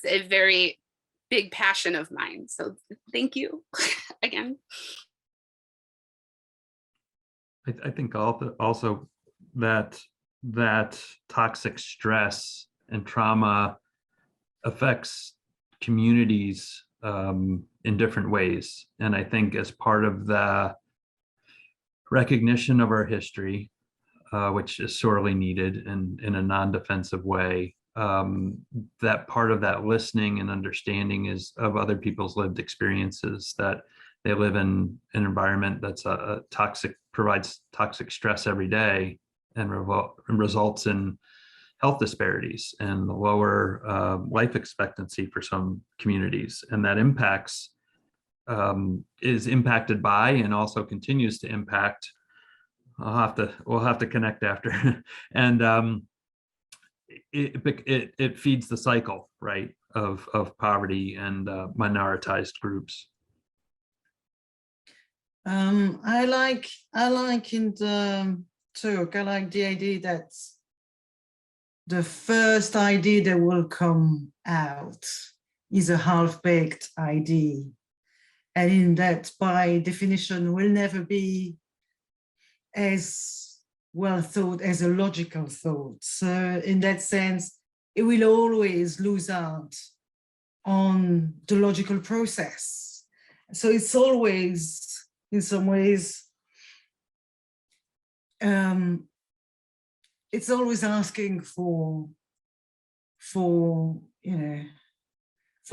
a very big passion of mine. So thank you again. I think also that toxic stress and trauma affects communities in different ways. And I think as part of the recognition of our history, which is sorely needed and in a non-defensive way, that part of that listening and understanding is of other people's lived experiences, that they live in an environment that's provides toxic stress every day and results in health disparities and lower life expectancy for some communities. And that is impacted by and also continues to impact. We'll have to connect after. And it feeds the cycle, right, of poverty and minoritized groups. I like in the talk, I like the idea that the first idea that will come out is a half-baked idea. And in that, by definition, will never be as well thought as a logical thought. So in that sense, it will always lose out on the logical process. So it's always, in some ways, it's always asking for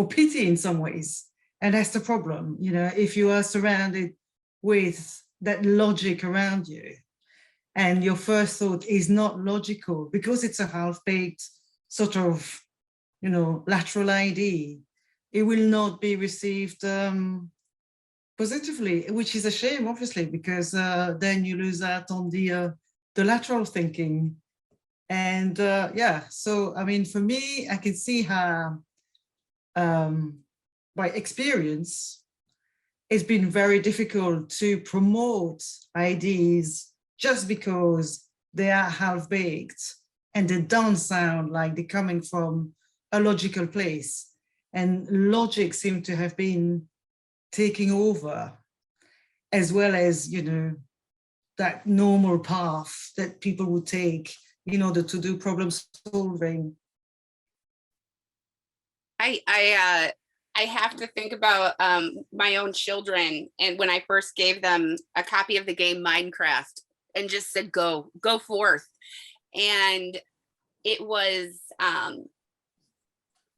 pity in some ways. And that's the problem, if you are surrounded with that logic around you and your first thought is not logical because it's a half-baked sort of, lateral idea, it will not be received positively, which is a shame, obviously, because then you lose out on the lateral thinking. And so, I mean, for me, I can see how, by experience, it's been very difficult to promote ideas just because they are half-baked and they don't sound like they're coming from a logical place. And logic seems to have been taking over, as well as, that normal path that people would take in order to do problem solving. I have to think about my own children, and when I first gave them a copy of the game Minecraft and just said, go forth. And it was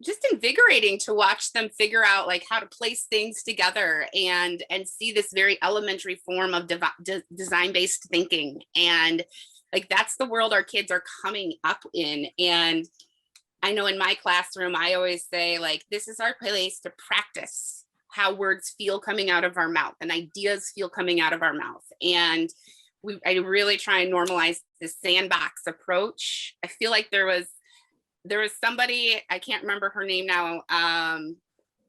just invigorating to watch them figure out like how to place things together and see this very elementary form of design-based thinking. And like, that's the world our kids are coming up in. And I know in my classroom, I always say, like, this is our place to practice how words feel coming out of our mouth and ideas feel coming out of our mouth. And I really try and normalize the sandbox approach. I feel like there was somebody, I can't remember her name now,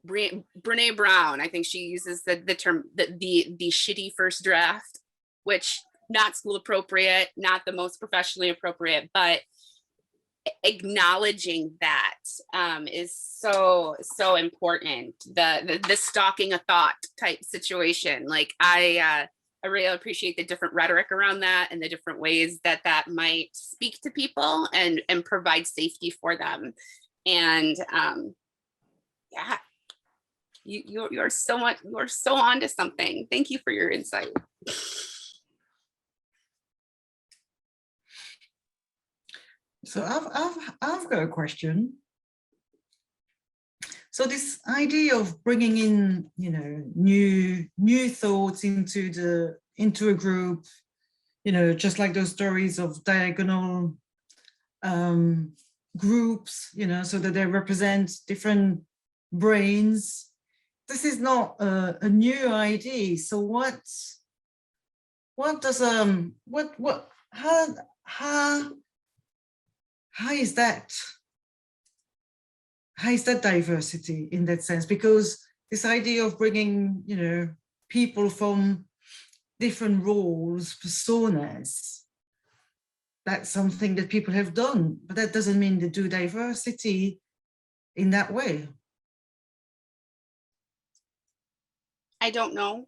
Brene Brown, I think she uses the term, the shitty first draft, which not school appropriate, not the most professionally appropriate, but acknowledging that is so important. The stalking a thought type situation. Like I really appreciate the different rhetoric around that and the different ways that that might speak to people and provide safety for them. And yeah, you're so onto something. Thank you for your insight. So I've got a question. So this idea of bringing in, you know, new thoughts into a group, you know, just like those stories of diagonal groups, you know, so that they represent different brains. This is not a new idea. So what does how is that diversity in that sense? Because this idea of bringing, you know, people from different roles, personas, that's something that people have done, but that doesn't mean they do diversity in that way. I don't know.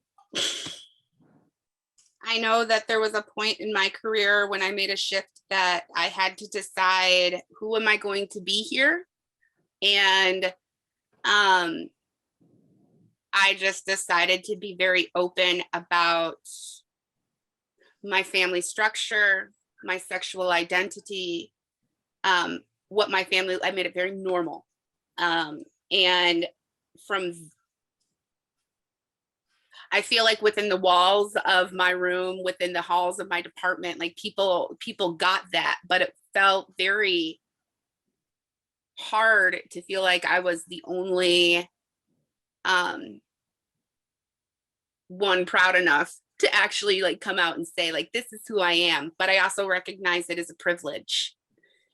I know that there was a point in my career when I made a shift that I had to decide, who am I going to be here? And I just decided to be very open about my family structure, my sexual identity, what my family, I made it very normal. And from I feel like within the walls of my room, within the halls of my department, like people got that, but it felt very hard to feel like I was the only one proud enough to actually like come out and say like, this is who I am. But I also recognize it as a privilege.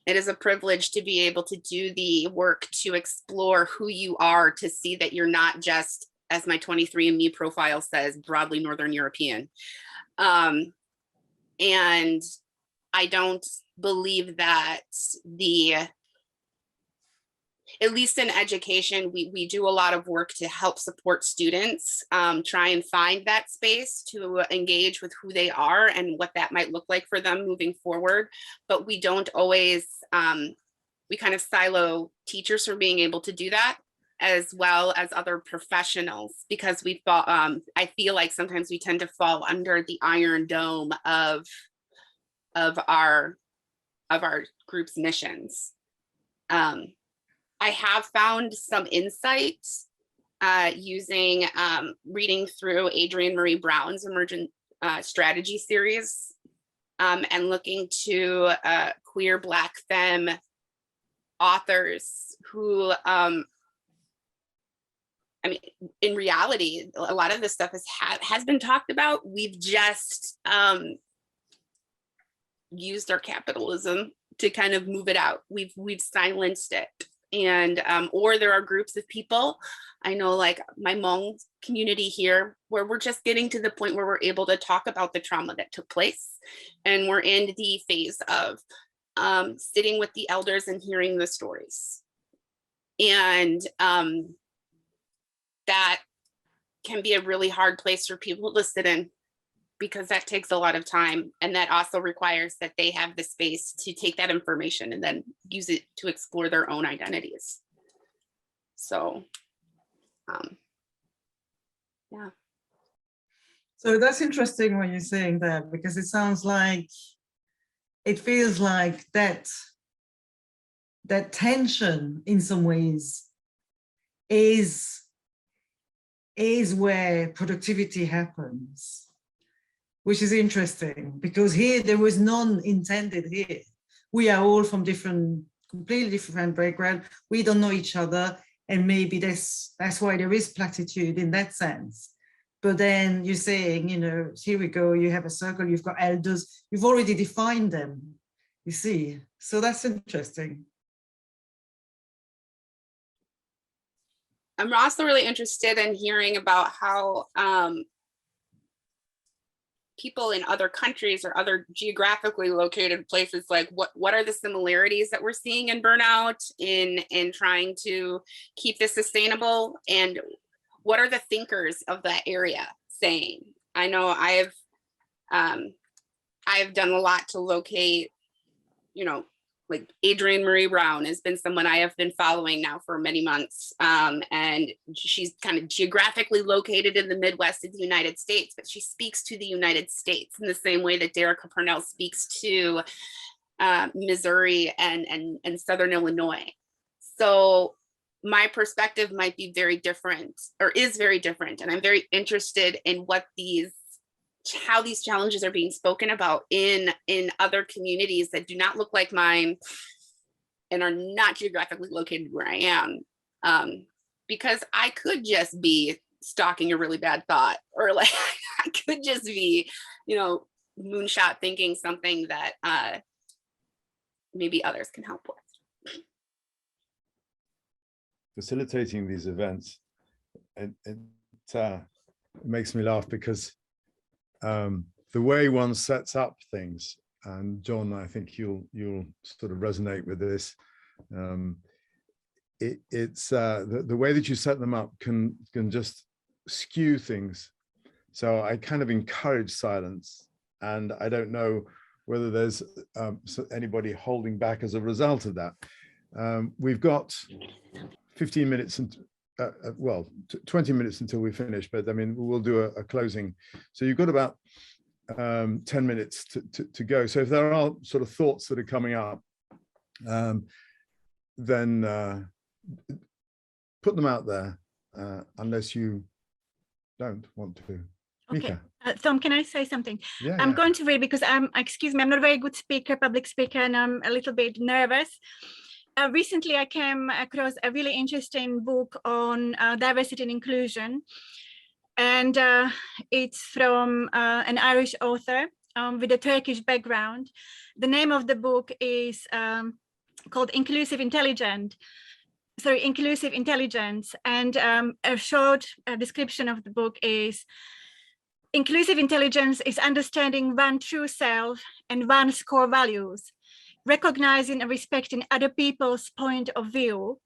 It is a privilege to be able to do the work to explore who you are, to see that you're not just, as my 23andMe profile says, broadly Northern European. And I don't believe that at least in education, we do a lot of work to help support students, try and find that space to engage with who they are and what that might look like for them moving forward. But we don't always, we kind of silo teachers from being able to do that, as well as other professionals, because we thought, I feel like sometimes we tend to fall under the iron dome of our group's missions. I have found some insights using reading through Adrienne Marie Brown's Emergent Strategy series and looking to queer Black femme authors who I mean, in reality, a lot of this stuff has been talked about. We've just used our capitalism to kind of move it out. We've silenced it. And or there are groups of people, I know like my Hmong community here, where we're just getting to the point where we're able to talk about the trauma that took place. And we're in the phase of sitting with the elders and hearing the stories. And that can be a really hard place for people to sit in, because that takes a lot of time. And that also requires that they have the space to take that information and then use it to explore their own identities. So, yeah. So that's interesting when you're saying that, because it sounds like, it feels like that tension in some ways is where productivity happens, which is interesting, because here there was none intended here. We are all from completely different background. We don't know each other. And maybe that's why there is platitude in that sense. But then you're saying, you know, here we go, you have a circle, you've got elders, you've already defined them, you see. So that's interesting. I'm also really interested in hearing about how people in other countries or other geographically located places, like what are the similarities that we're seeing in burnout in trying to keep this sustainable, and what are the thinkers of that area saying? I know I have done a lot to locate, you know, like Adrienne Marie Brown has been someone I have been following now for many months. And she's kind of geographically located in the Midwest of the United States, but she speaks to the United States in the same way that Derica Purnell speaks to Missouri and Southern Illinois. So my perspective might be very different, or is very different. And I'm very interested in how these challenges are being spoken about in other communities that do not look like mine and are not geographically located where I am. Because I could just be stalking a really bad thought, or like I could just be, you know, moonshot thinking something that maybe others can help with. Facilitating these events, it makes me laugh because the way one sets up things, and John, I think you'll sort of resonate with this. It's the way that you set them up can just skew things. So I kind of encourage silence, and I don't know whether there's anybody holding back as a result of that. We've got 15 minutes and well, 20 minutes until we finish, but I mean, we'll do a closing. So you've got about 10 minutes to go. So if there are sort of thoughts that are coming up, then put them out there, unless you don't want to. Okay, Tom, can I say something? Yeah, I'm going to read because excuse me, I'm not a very good speaker, public speaker, and I'm a little bit nervous. Recently, I came across a really interesting book on diversity and inclusion, and it's from an Irish author with a Turkish background. The name of the book is called Inclusive Intelligence, and a short description of the book is: inclusive intelligence is understanding one's true self and one's core values, recognizing and respecting other people's point of view,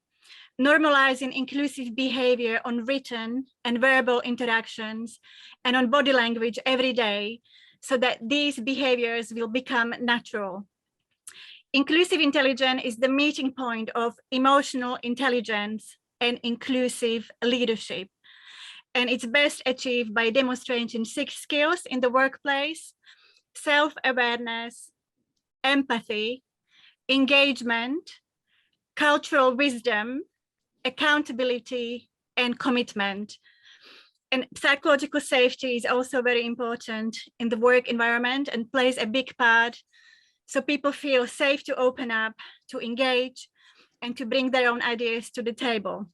normalizing inclusive behavior on written and verbal interactions and on body language every day, so that these behaviors will become natural. Inclusive intelligence is the meeting point of emotional intelligence and inclusive leadership. And it's best achieved by demonstrating 6 skills in the workplace: self-awareness, empathy, engagement, cultural wisdom, accountability, and commitment. And psychological safety is also very important in the work environment and plays a big part, so people feel safe to open up, to engage, and to bring their own ideas to the table.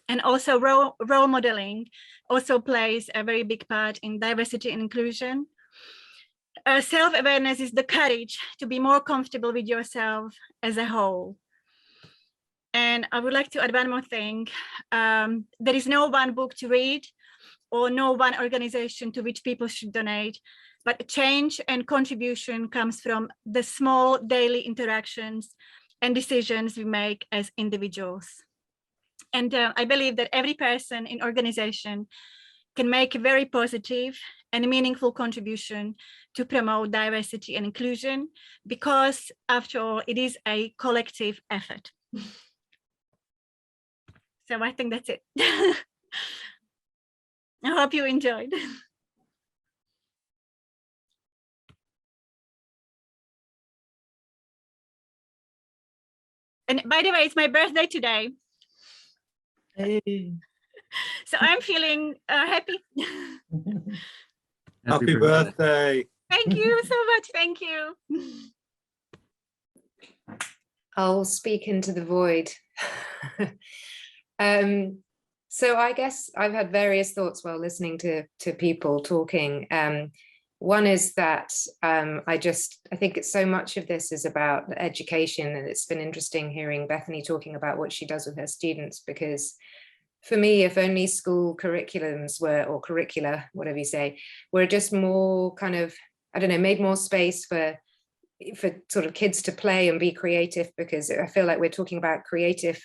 And also role modeling also plays a very big part in diversity and inclusion. Self-awareness is the courage to be more comfortable with yourself as a whole. And I would like to add one more thing. There is no one book to read or no one organization to which people should donate, but change and contribution comes from the small daily interactions and decisions we make as individuals. And I believe that every person in organization can make a very positive and meaningful contribution to promote diversity and inclusion, because after all, it is a collective effort. So I think that's it. I hope you enjoyed. And by the way, it's my birthday today. Hey. So I'm feeling happy. Happy birthday. Thank you so much. Thank you. I'll speak into the void. So I guess I've had various thoughts while listening to people talking. One is that I think it's so much of this is about education, and it's been interesting hearing Bethany talking about what she does with her students, because for me, if only school curriculums were, or curricula, whatever you say, were just more kind of, I don't know, made more space for sort of kids to play and be creative, because I feel like we're talking about creative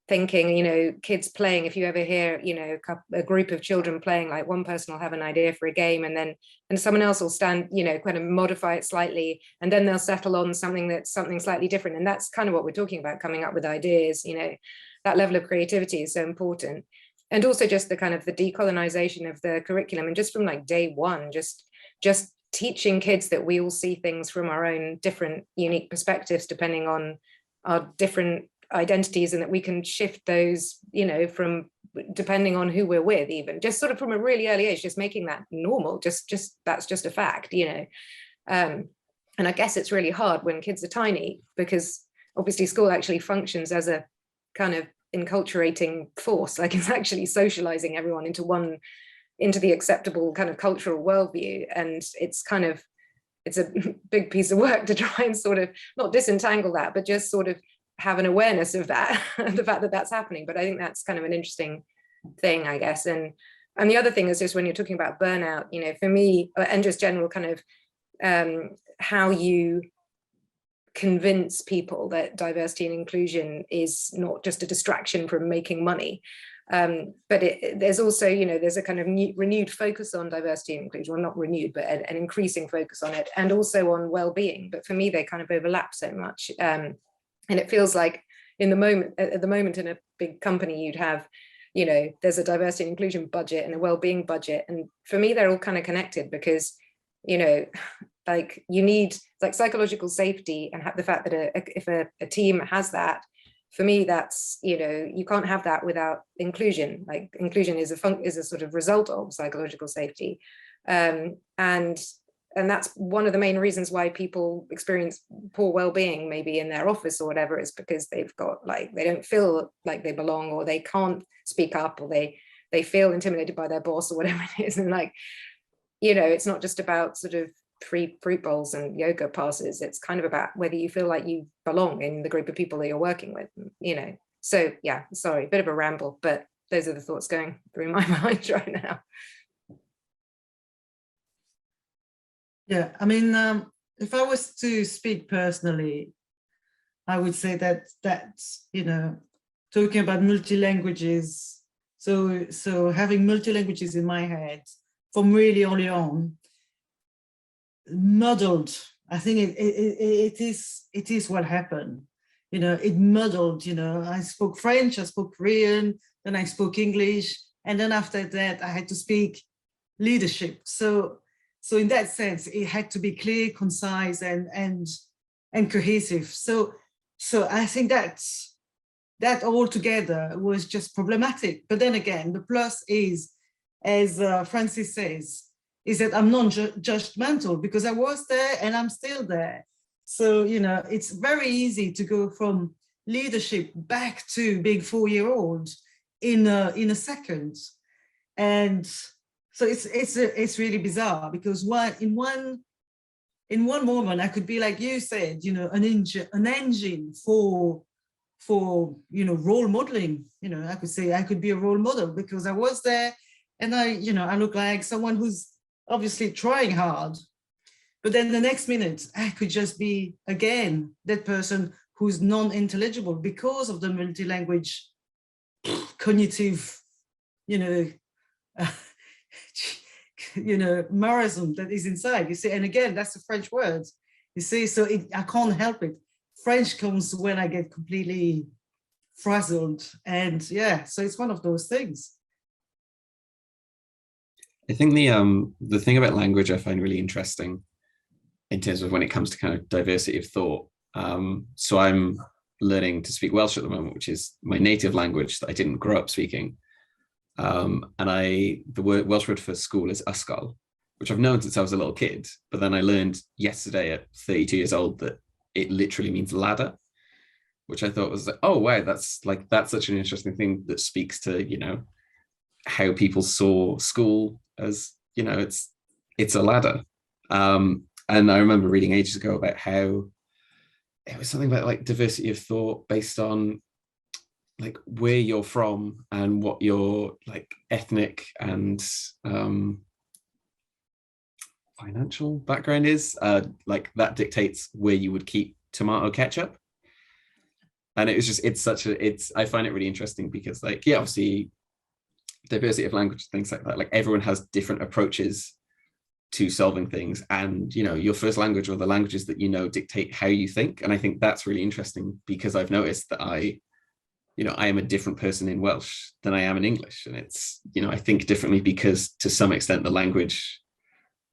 thinking, you know, kids playing. If you ever hear, you know, a group of children playing, like one person will have an idea for a game, and someone else will stand, you know, kind of modify it slightly, and then they'll settle on something slightly different. And that's kind of what we're talking about, coming up with ideas. You know, that level of creativity is so important. And also just the kind of the decolonization of the curriculum, and just from like day one, just teaching kids that we all see things from our own different unique perspectives, depending on our different identities, and that we can shift those, you know, from depending on who we're with, even just sort of from a really early age, just making that normal, just that's just a fact, you know. And I guess it's really hard when kids are tiny, because obviously school actually functions as a kind of enculturating force, like it's actually socializing everyone into the acceptable kind of cultural worldview. And it's a big piece of work to try and sort of not disentangle that, but just sort of have an awareness of that, the fact that that's happening. But I think that's kind of an interesting thing, I guess. And the other thing is just when you're talking about burnout, you know, for me, and just general kind of how you convince people that diversity and inclusion is not just a distraction from making money. But there's also, you know, there's a kind of renewed focus on diversity and inclusion, well, not renewed, but an increasing focus on it, and also on well-being. But for me, they kind of overlap so much. And it feels like at the moment in a big company, you'd have, you know, there's a diversity and inclusion budget and a well-being budget. And for me, they're all kind of connected, because, you know, like you need like psychological safety, and the fact that if a team has that, for me, that's, you know, you can't have that without inclusion. Like inclusion is a sort of result of psychological safety. And that's one of the main reasons why people experience poor well-being, maybe in their office or whatever, is because they've got like, they don't feel like they belong, or they can't speak up, or they feel intimidated by their boss or whatever it is. And like, you know, it's not just about sort of free fruit bowls and yoga passes. It's kind of about whether you feel like you belong in the group of people that you're working with, you know. So yeah, sorry, a bit of a ramble, but those are the thoughts going through my mind right now. Yeah, I mean, if I was to speak personally, I would say that you know, talking about multi-languages, so having multi-languages in my head from really early on, muddled. I think it is what happened. You know, it muddled. You know, I spoke French, I spoke Korean, then I spoke English, and then after that, I had to speak leadership. So in that sense, it had to be clear, concise, and cohesive. So I think that all together was just problematic. But then again, the plus is, as Francis says, is that I'm non-judgmental, because I was there and I'm still there. So, you know, it's very easy to go from leadership back to being 4-year-old in a second. And so it's really bizarre, because in one moment I could be, like you said, you know, an engine for you know, role modeling. You know, I could say I could be a role model because I was there, and I look like someone who's obviously trying hard. But then the next minute I could just be again that person who's non-intelligible because of the multi-language cognitive, you know, marathon that is inside, you see. And again, that's the French word, you see. So I can't help it. French comes when I get completely frazzled, and yeah, so it's one of those things. I think the thing about language I find really interesting in terms of when it comes to kind of diversity of thought. So I'm learning to speak Welsh at the moment, which is my native language that I didn't grow up speaking. And the Welsh word for school is ysgol, which I've known since I was a little kid. But then I learned yesterday at 32 years old that it literally means ladder. which I thought was like, oh wow, that's such an interesting thing that speaks to, you know, how people saw school as, you know, it's a ladder. And I remember reading ages ago about how it was something about like diversity of thought based on like where you're from and what your like ethnic and financial background is, like that dictates where you would keep tomato ketchup. And it was just, I find it really interesting because like, yeah, obviously diversity of language, things like that, like everyone has different approaches to solving things, and you know, your first language or the languages that you know dictate how you think. And I think that's really interesting because I've noticed that I am a different person in Welsh than I am in English, and it's, you know, I think differently because to some extent the language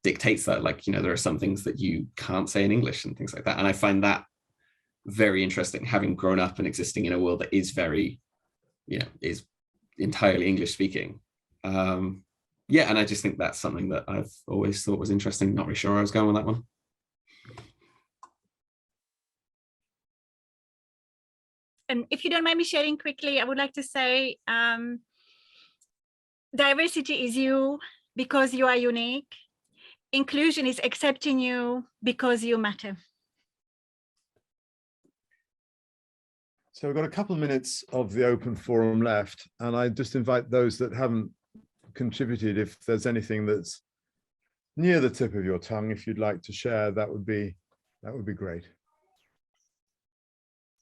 dictates that. Like, you know, there are some things that you can't say in English and things like that, and I find that very interesting, having grown up and existing in a world that is very, you know, is entirely English speaking. Yeah, and I just think that's something that I've always thought was interesting. Not really sure where I was going with that one. And if you don't mind me sharing quickly, I would like to say diversity is you because you are unique. Inclusion is accepting you because you matter. So we've got a couple of minutes of the open forum left, and I just invite those that haven't contributed, if there's anything that's near the tip of your tongue, if you'd like to share, that would be great.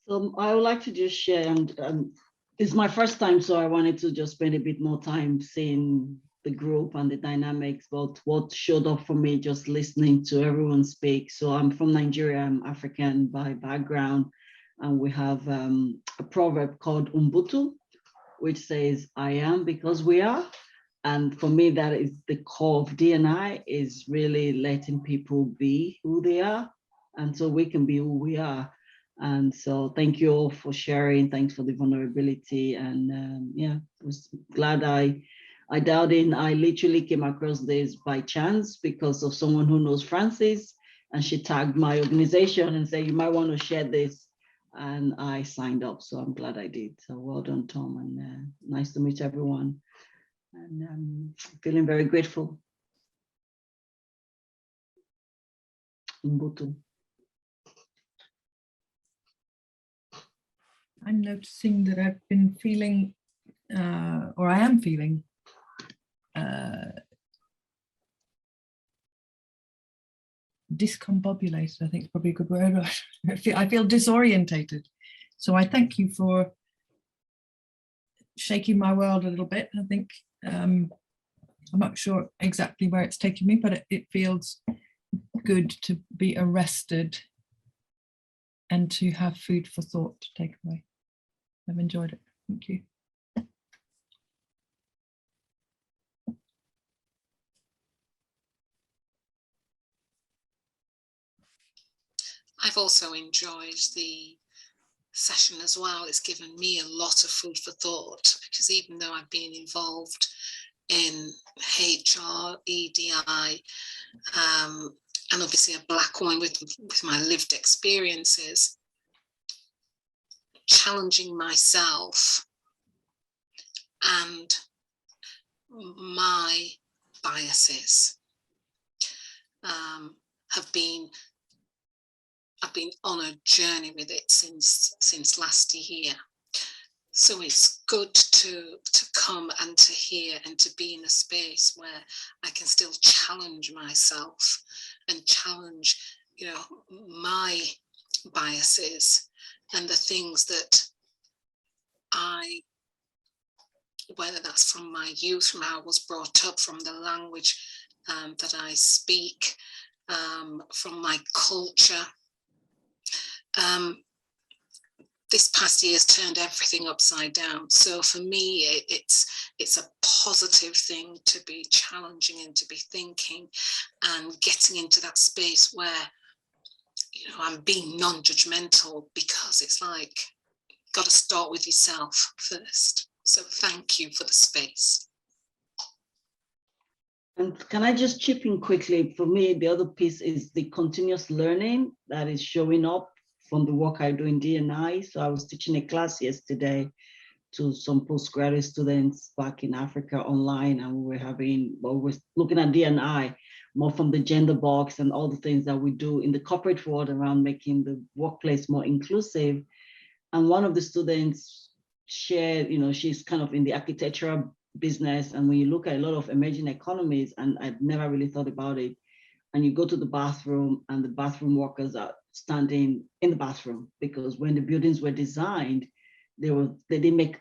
So I would like to just share, and it's my first time, so I wanted to just spend a bit more time seeing the group and the dynamics, but what showed up for me just listening to everyone speak. So I'm from Nigeria, I'm African by background, and we have a proverb called Umbutu, which says, I am because we are. And for me, that is the core of D&I, is really letting people be who they are. And so we can be who we are. And so thank you all for sharing. Thanks for the vulnerability. And yeah, I was glad I dialed in. I literally came across this by chance because of someone who knows Francis. And she tagged my organization and said, you might want to share this. And I signed up. So I'm glad I did. So well done, Tom. And nice to meet everyone. And I'm feeling very grateful. Umbutu. I'm noticing that I've been feeling, or I am feeling, discombobulated, I think is probably a good word. I feel disorientated. So I thank you for shaking my world a little bit. I think I'm not sure exactly where it's taking me, but it feels good to be arrested and to have food for thought to take away. I've enjoyed it. Thank you. I've also enjoyed the session as well. It's given me a lot of food for thought, because even though I've been involved in HR, EDI, and obviously a Black woman with my lived experiences, challenging myself and my biases I've been on a journey with it since last year. So it's good to come and to hear and to be in a space where I can still challenge myself and challenge, you know, my biases and the things that whether that's from my youth, from how I was brought up, from the language that I speak, from my culture. This past year has turned everything upside down. So for me, it's a positive thing to be challenging and to be thinking and getting into that space where, you know, I'm being non-judgmental, because it's like, got to start with yourself first. So thank you for the space. And can I just chip in quickly? For me, the other piece is the continuous learning that is showing up from the work I do in D&I. So I was teaching a class yesterday to some postgraduate students back in Africa online, and we were looking at D&I more from the gender box and all the things that we do in the corporate world around making the workplace more inclusive. And one of the students shared, she's kind of in the architectural business, and when you look at a lot of emerging economies, and I'd never really thought about it, and you go to the bathroom and the bathroom workers are standing in the bathroom, because when the buildings were designed, they didn't make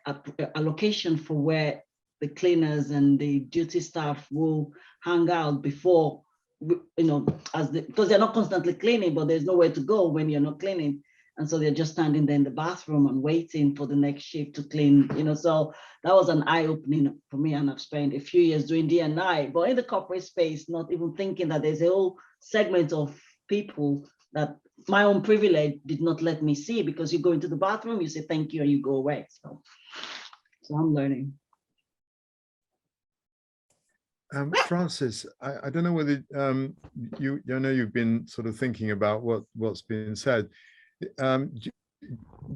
allocation for where the cleaners and the duty staff will hang out before, because they're not constantly cleaning, but there's nowhere to go when you're not cleaning. And so they're just standing there in the bathroom and waiting for the next shift to clean, so that was an eye-opening for me. And I've spent a few years doing D&I, but in the corporate space, not even thinking that there's a whole segment of people that my own privilege did not let me see, because you go into the bathroom, you say thank you, and you go away. So I'm learning. Francis, I don't know whether I know you've been sort of thinking about what's been said. Do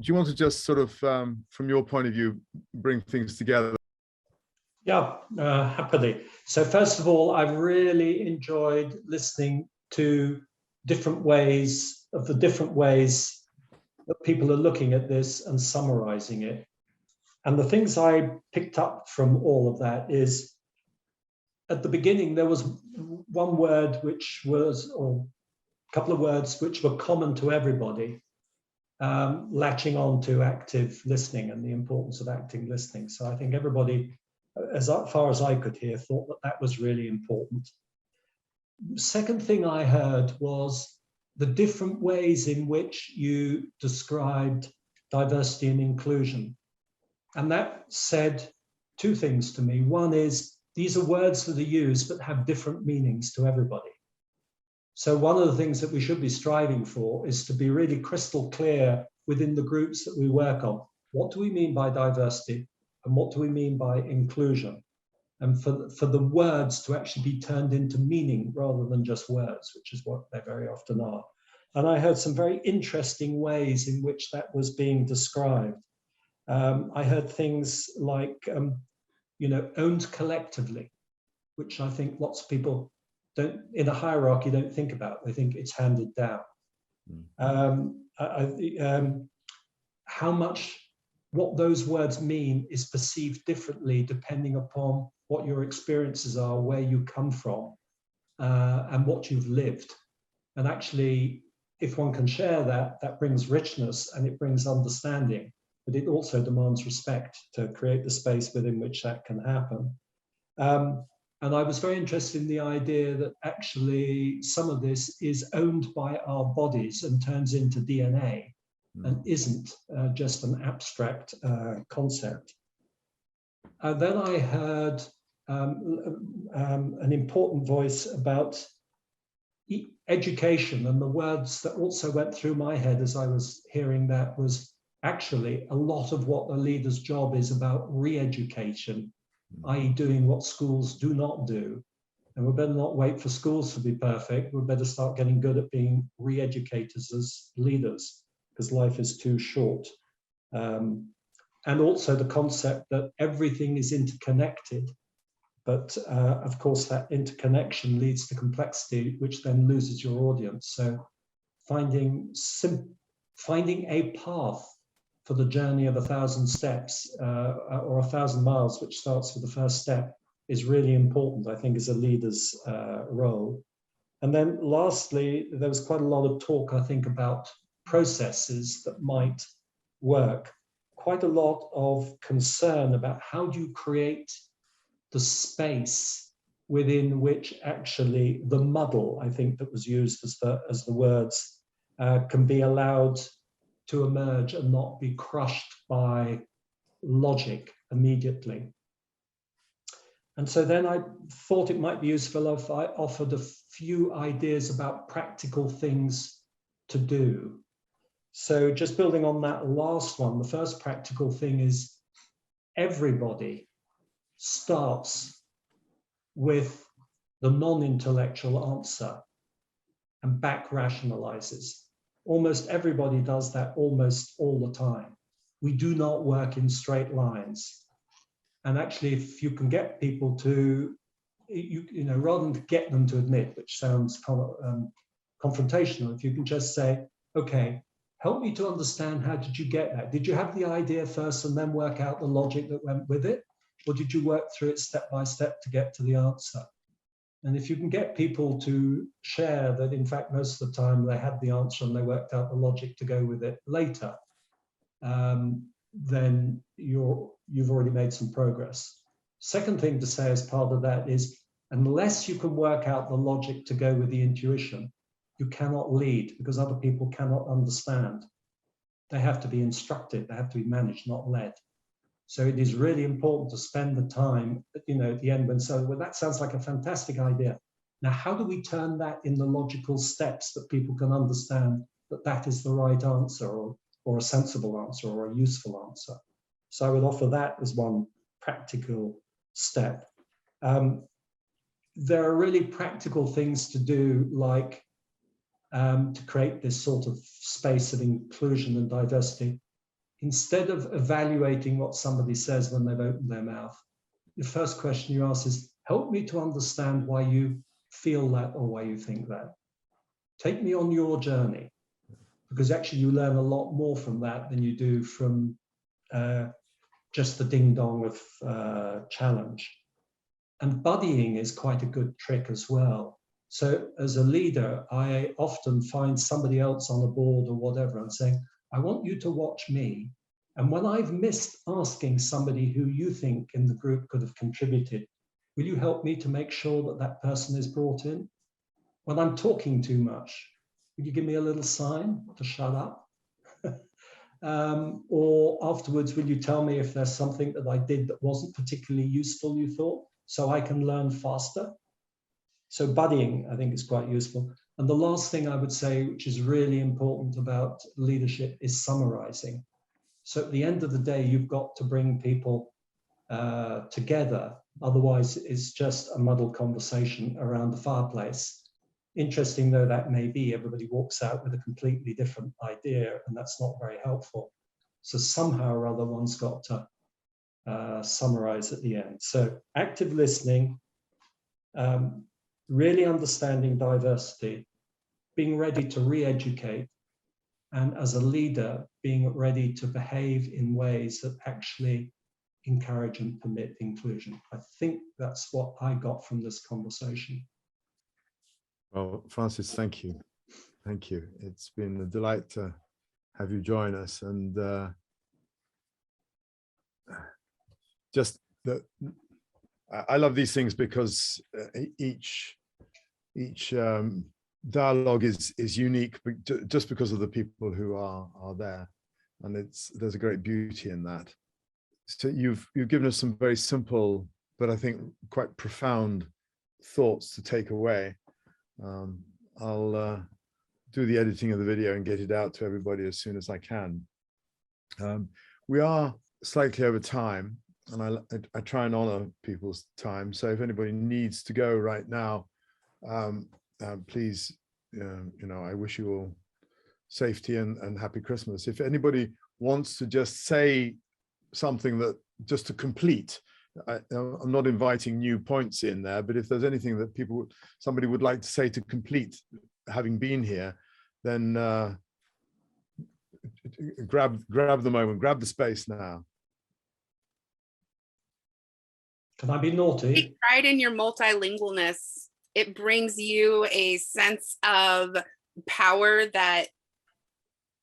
you want to just sort of, from your point of view, bring things together? Yeah, happily. So first of all, I've really enjoyed listening to different ways that people are looking at this and summarizing it. And the things I picked up from all of that is, at the beginning, there was one word or a couple of words which were common to everybody, latching on to active listening and the importance of active listening. So I think everybody, as far as I could hear, thought that that was really important. Second thing I heard was the different ways in which you described diversity and inclusion. And that said two things to me. One is, these are words that are used but have different meanings to everybody. So one of the things that we should be striving for is to be really crystal clear within the groups that we work on. What do we mean by diversity and what do we mean by inclusion? And for the words to actually be turned into meaning rather than just words, which is what they very often are. And I heard some very interesting ways in which that was being described. I heard things like, owned collectively, which I think lots of people don't, in a hierarchy, don't think about. They think it's handed down. What those words mean is perceived differently depending upon what your experiences are, where you come from, and what you've lived. And actually, if one can share that, that brings richness and it brings understanding, but it also demands respect to create the space within which that can happen. And I was very interested in the idea that actually some of this is owned by our bodies and turns into DNA and isn't just an abstract concept. And then I heard an important voice about education, and the words that also went through my head as I was hearing that was actually a lot of what the leader's job is about re-education, i.e. doing what schools do not do. And we better not wait for schools to be perfect. We better start getting good at being re-educators as leaders, because life is too short. And also the concept that everything is interconnected, but of course that interconnection leads to complexity, which then loses your audience. So finding a path for the journey of 1,000 steps or 1,000 miles, which starts with the first step, is really important, I think, as a leader's role. And then lastly, there was quite a lot of talk, I think, about processes that might work. Quite a lot of concern about how do you create the space within which actually the muddle, I think, that was used as the words, can be allowed to emerge and not be crushed by logic immediately. And so then I thought it might be useful if I offered a few ideas about practical things to do. So just building on that last one, the first practical thing is everybody starts with the non-intellectual answer and back rationalizes. Almost everybody does that almost all the time. We do not work in straight lines. And actually, if you can get people to, you know, rather than to get them to admit, which sounds confrontational, if you can just say, okay, help me to understand, how did you get that? Did you have the idea first and then work out the logic that went with it? Or did you work through it step by step to get to the answer? And if you can get people to share that, in fact, most of the time they had the answer and they worked out the logic to go with it later, then you've already made some progress. Second thing to say as part of that is, unless you can work out the logic to go with the intuition, you cannot lead, because other people cannot understand. They have to be instructed, they have to be managed, not led. So it is really important to spend the time, you know, at the end when so, well, that sounds like a fantastic idea. Now, how do we turn that in the logical steps that people can understand that that is the right answer, or a sensible answer, or a useful answer? So I would offer that as one practical step. There are really practical things to do, like to create this sort of space of inclusion and diversity. Instead of evaluating what somebody says when they've opened their mouth, the first question you ask is, help me to understand why you feel that or why you think that. Take me on your journey, because actually you learn a lot more from that than you do from just the ding dong of challenge. And buddying is quite a good trick as well. So as a leader, I often find somebody else on a board or whatever and saying, I want you to watch me. And when I've missed asking somebody who you think in the group could have contributed, will you help me to make sure that that person is brought in? When I'm talking too much, will you give me a little sign to shut up? Or afterwards, will you tell me if there's something that I did that wasn't particularly useful, you thought, so I can learn faster? So buddying, I think, is quite useful. And the last thing I would say, which is really important about leadership, is summarizing. So at the end of the day, you've got to bring people together. Otherwise, it's just a muddled conversation around the fireplace. Interesting though that may be, everybody walks out with a completely different idea, and that's not very helpful. So somehow or other, one's got to summarize at the end. So active listening, really understanding diversity, being ready to re-educate, and as a leader, being ready to behave in ways that actually encourage and permit inclusion. I think that's what I got from this conversation. Well, Francis, thank you. Thank you. It's been a delight to have you join us. And just that, I love these things because each dialogue is unique, just because of the people who are there, and there's a great beauty in that. So you've given us some very simple, but I think quite profound thoughts to take away. I'll do the editing of the video and get it out to everybody as soon as I can. We are slightly over time, and I try and honor people's time. So if anybody needs to go right now, please, I wish you all safety and happy Christmas. If anybody wants to just say something that just to complete, I'm not inviting new points in there, but if there's anything that somebody would like to say to complete having been here, then grab the moment, grab the space now. Can I be naughty? Take pride in your multilingualness. It brings you a sense of power that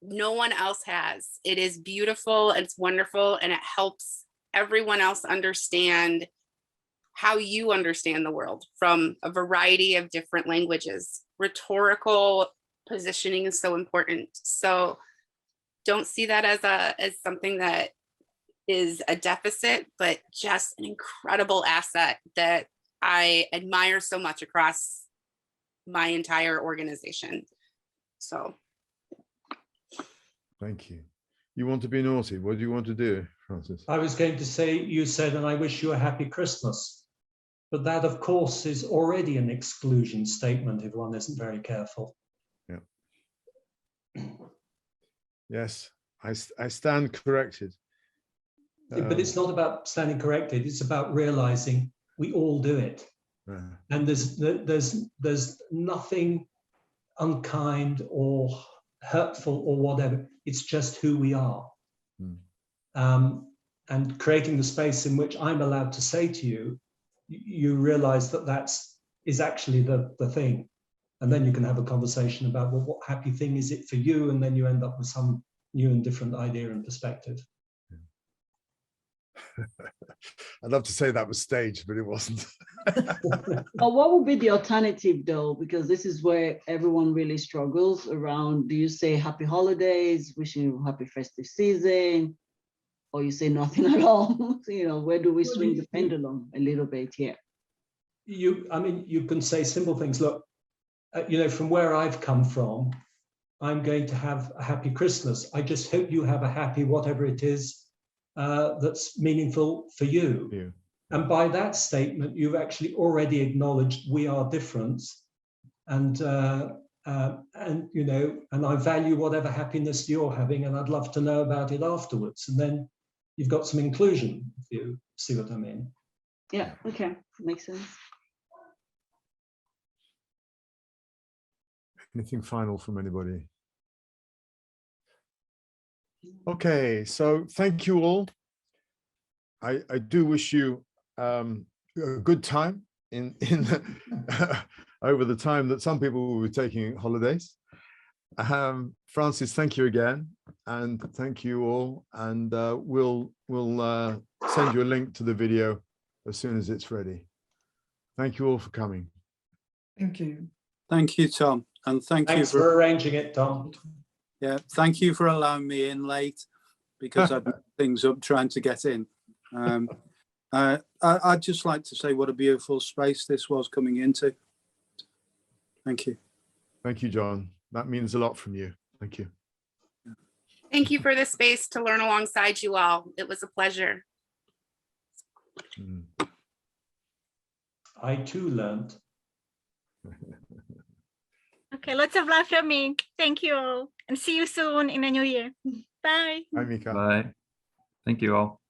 no one else has. It is beautiful, it's wonderful, and it helps everyone else understand how you understand the world from a variety of different languages. Rhetorical positioning is so important. So don't see that as something that is a deficit, but just an incredible asset that I admire so much across my entire organization. So. Thank you. You want to be naughty? What do you want to do, Francis? I was going to say, you said, and I wish you a happy Christmas. But that, of course, is already an exclusion statement if one isn't very careful. Yeah. Yes, I stand corrected. But it's not about standing corrected. It's about realizing we all do it. And there's nothing unkind or hurtful or whatever. It's just who we are. And creating the space in which I'm allowed to say to you, you realize that is actually the thing. And then you can have a conversation about, well, what happy thing is it for you? And then you end up with some new and different idea and perspective. I'd love to say that was staged, but it wasn't. But what would be the alternative though? Because this is where everyone really struggles around. Do you say happy holidays, wishing you a happy festive season, or you say nothing at all? You know, where do we swing the pendulum a little bit here? I mean, you can say simple things. Look, you know, from where I've come from, I'm going to have a happy Christmas. I just hope you have a happy whatever it is that's meaningful for you. And by that statement, you've actually already acknowledged we are different, and you know, and I value whatever happiness you're having, and I'd love to know about it afterwards. And then you've got some inclusion, if you see what I mean. Yeah. Okay. Makes sense. Anything final from anybody? Okay, so thank you all. I do wish you a good time in over the time that some people will be taking holidays. Francis, thank you again, and thank you all. And we'll send you a link to the video as soon as it's ready. Thank you all for coming. Thank you. Thank you, Tom, and Thanks for arranging it, Tom. Yeah, thank you for allowing me in late because I've messed things up trying to get in. I'd just like to say what a beautiful space this was coming into. Thank you. Thank you, John. That means a lot from you. Thank you. Thank you for the space to learn alongside you all. It was a pleasure. I too learned. Okay, lots of love from me. Thank you all, and see you soon in the new year. Bye. Bye, Mika. Bye. Thank you all.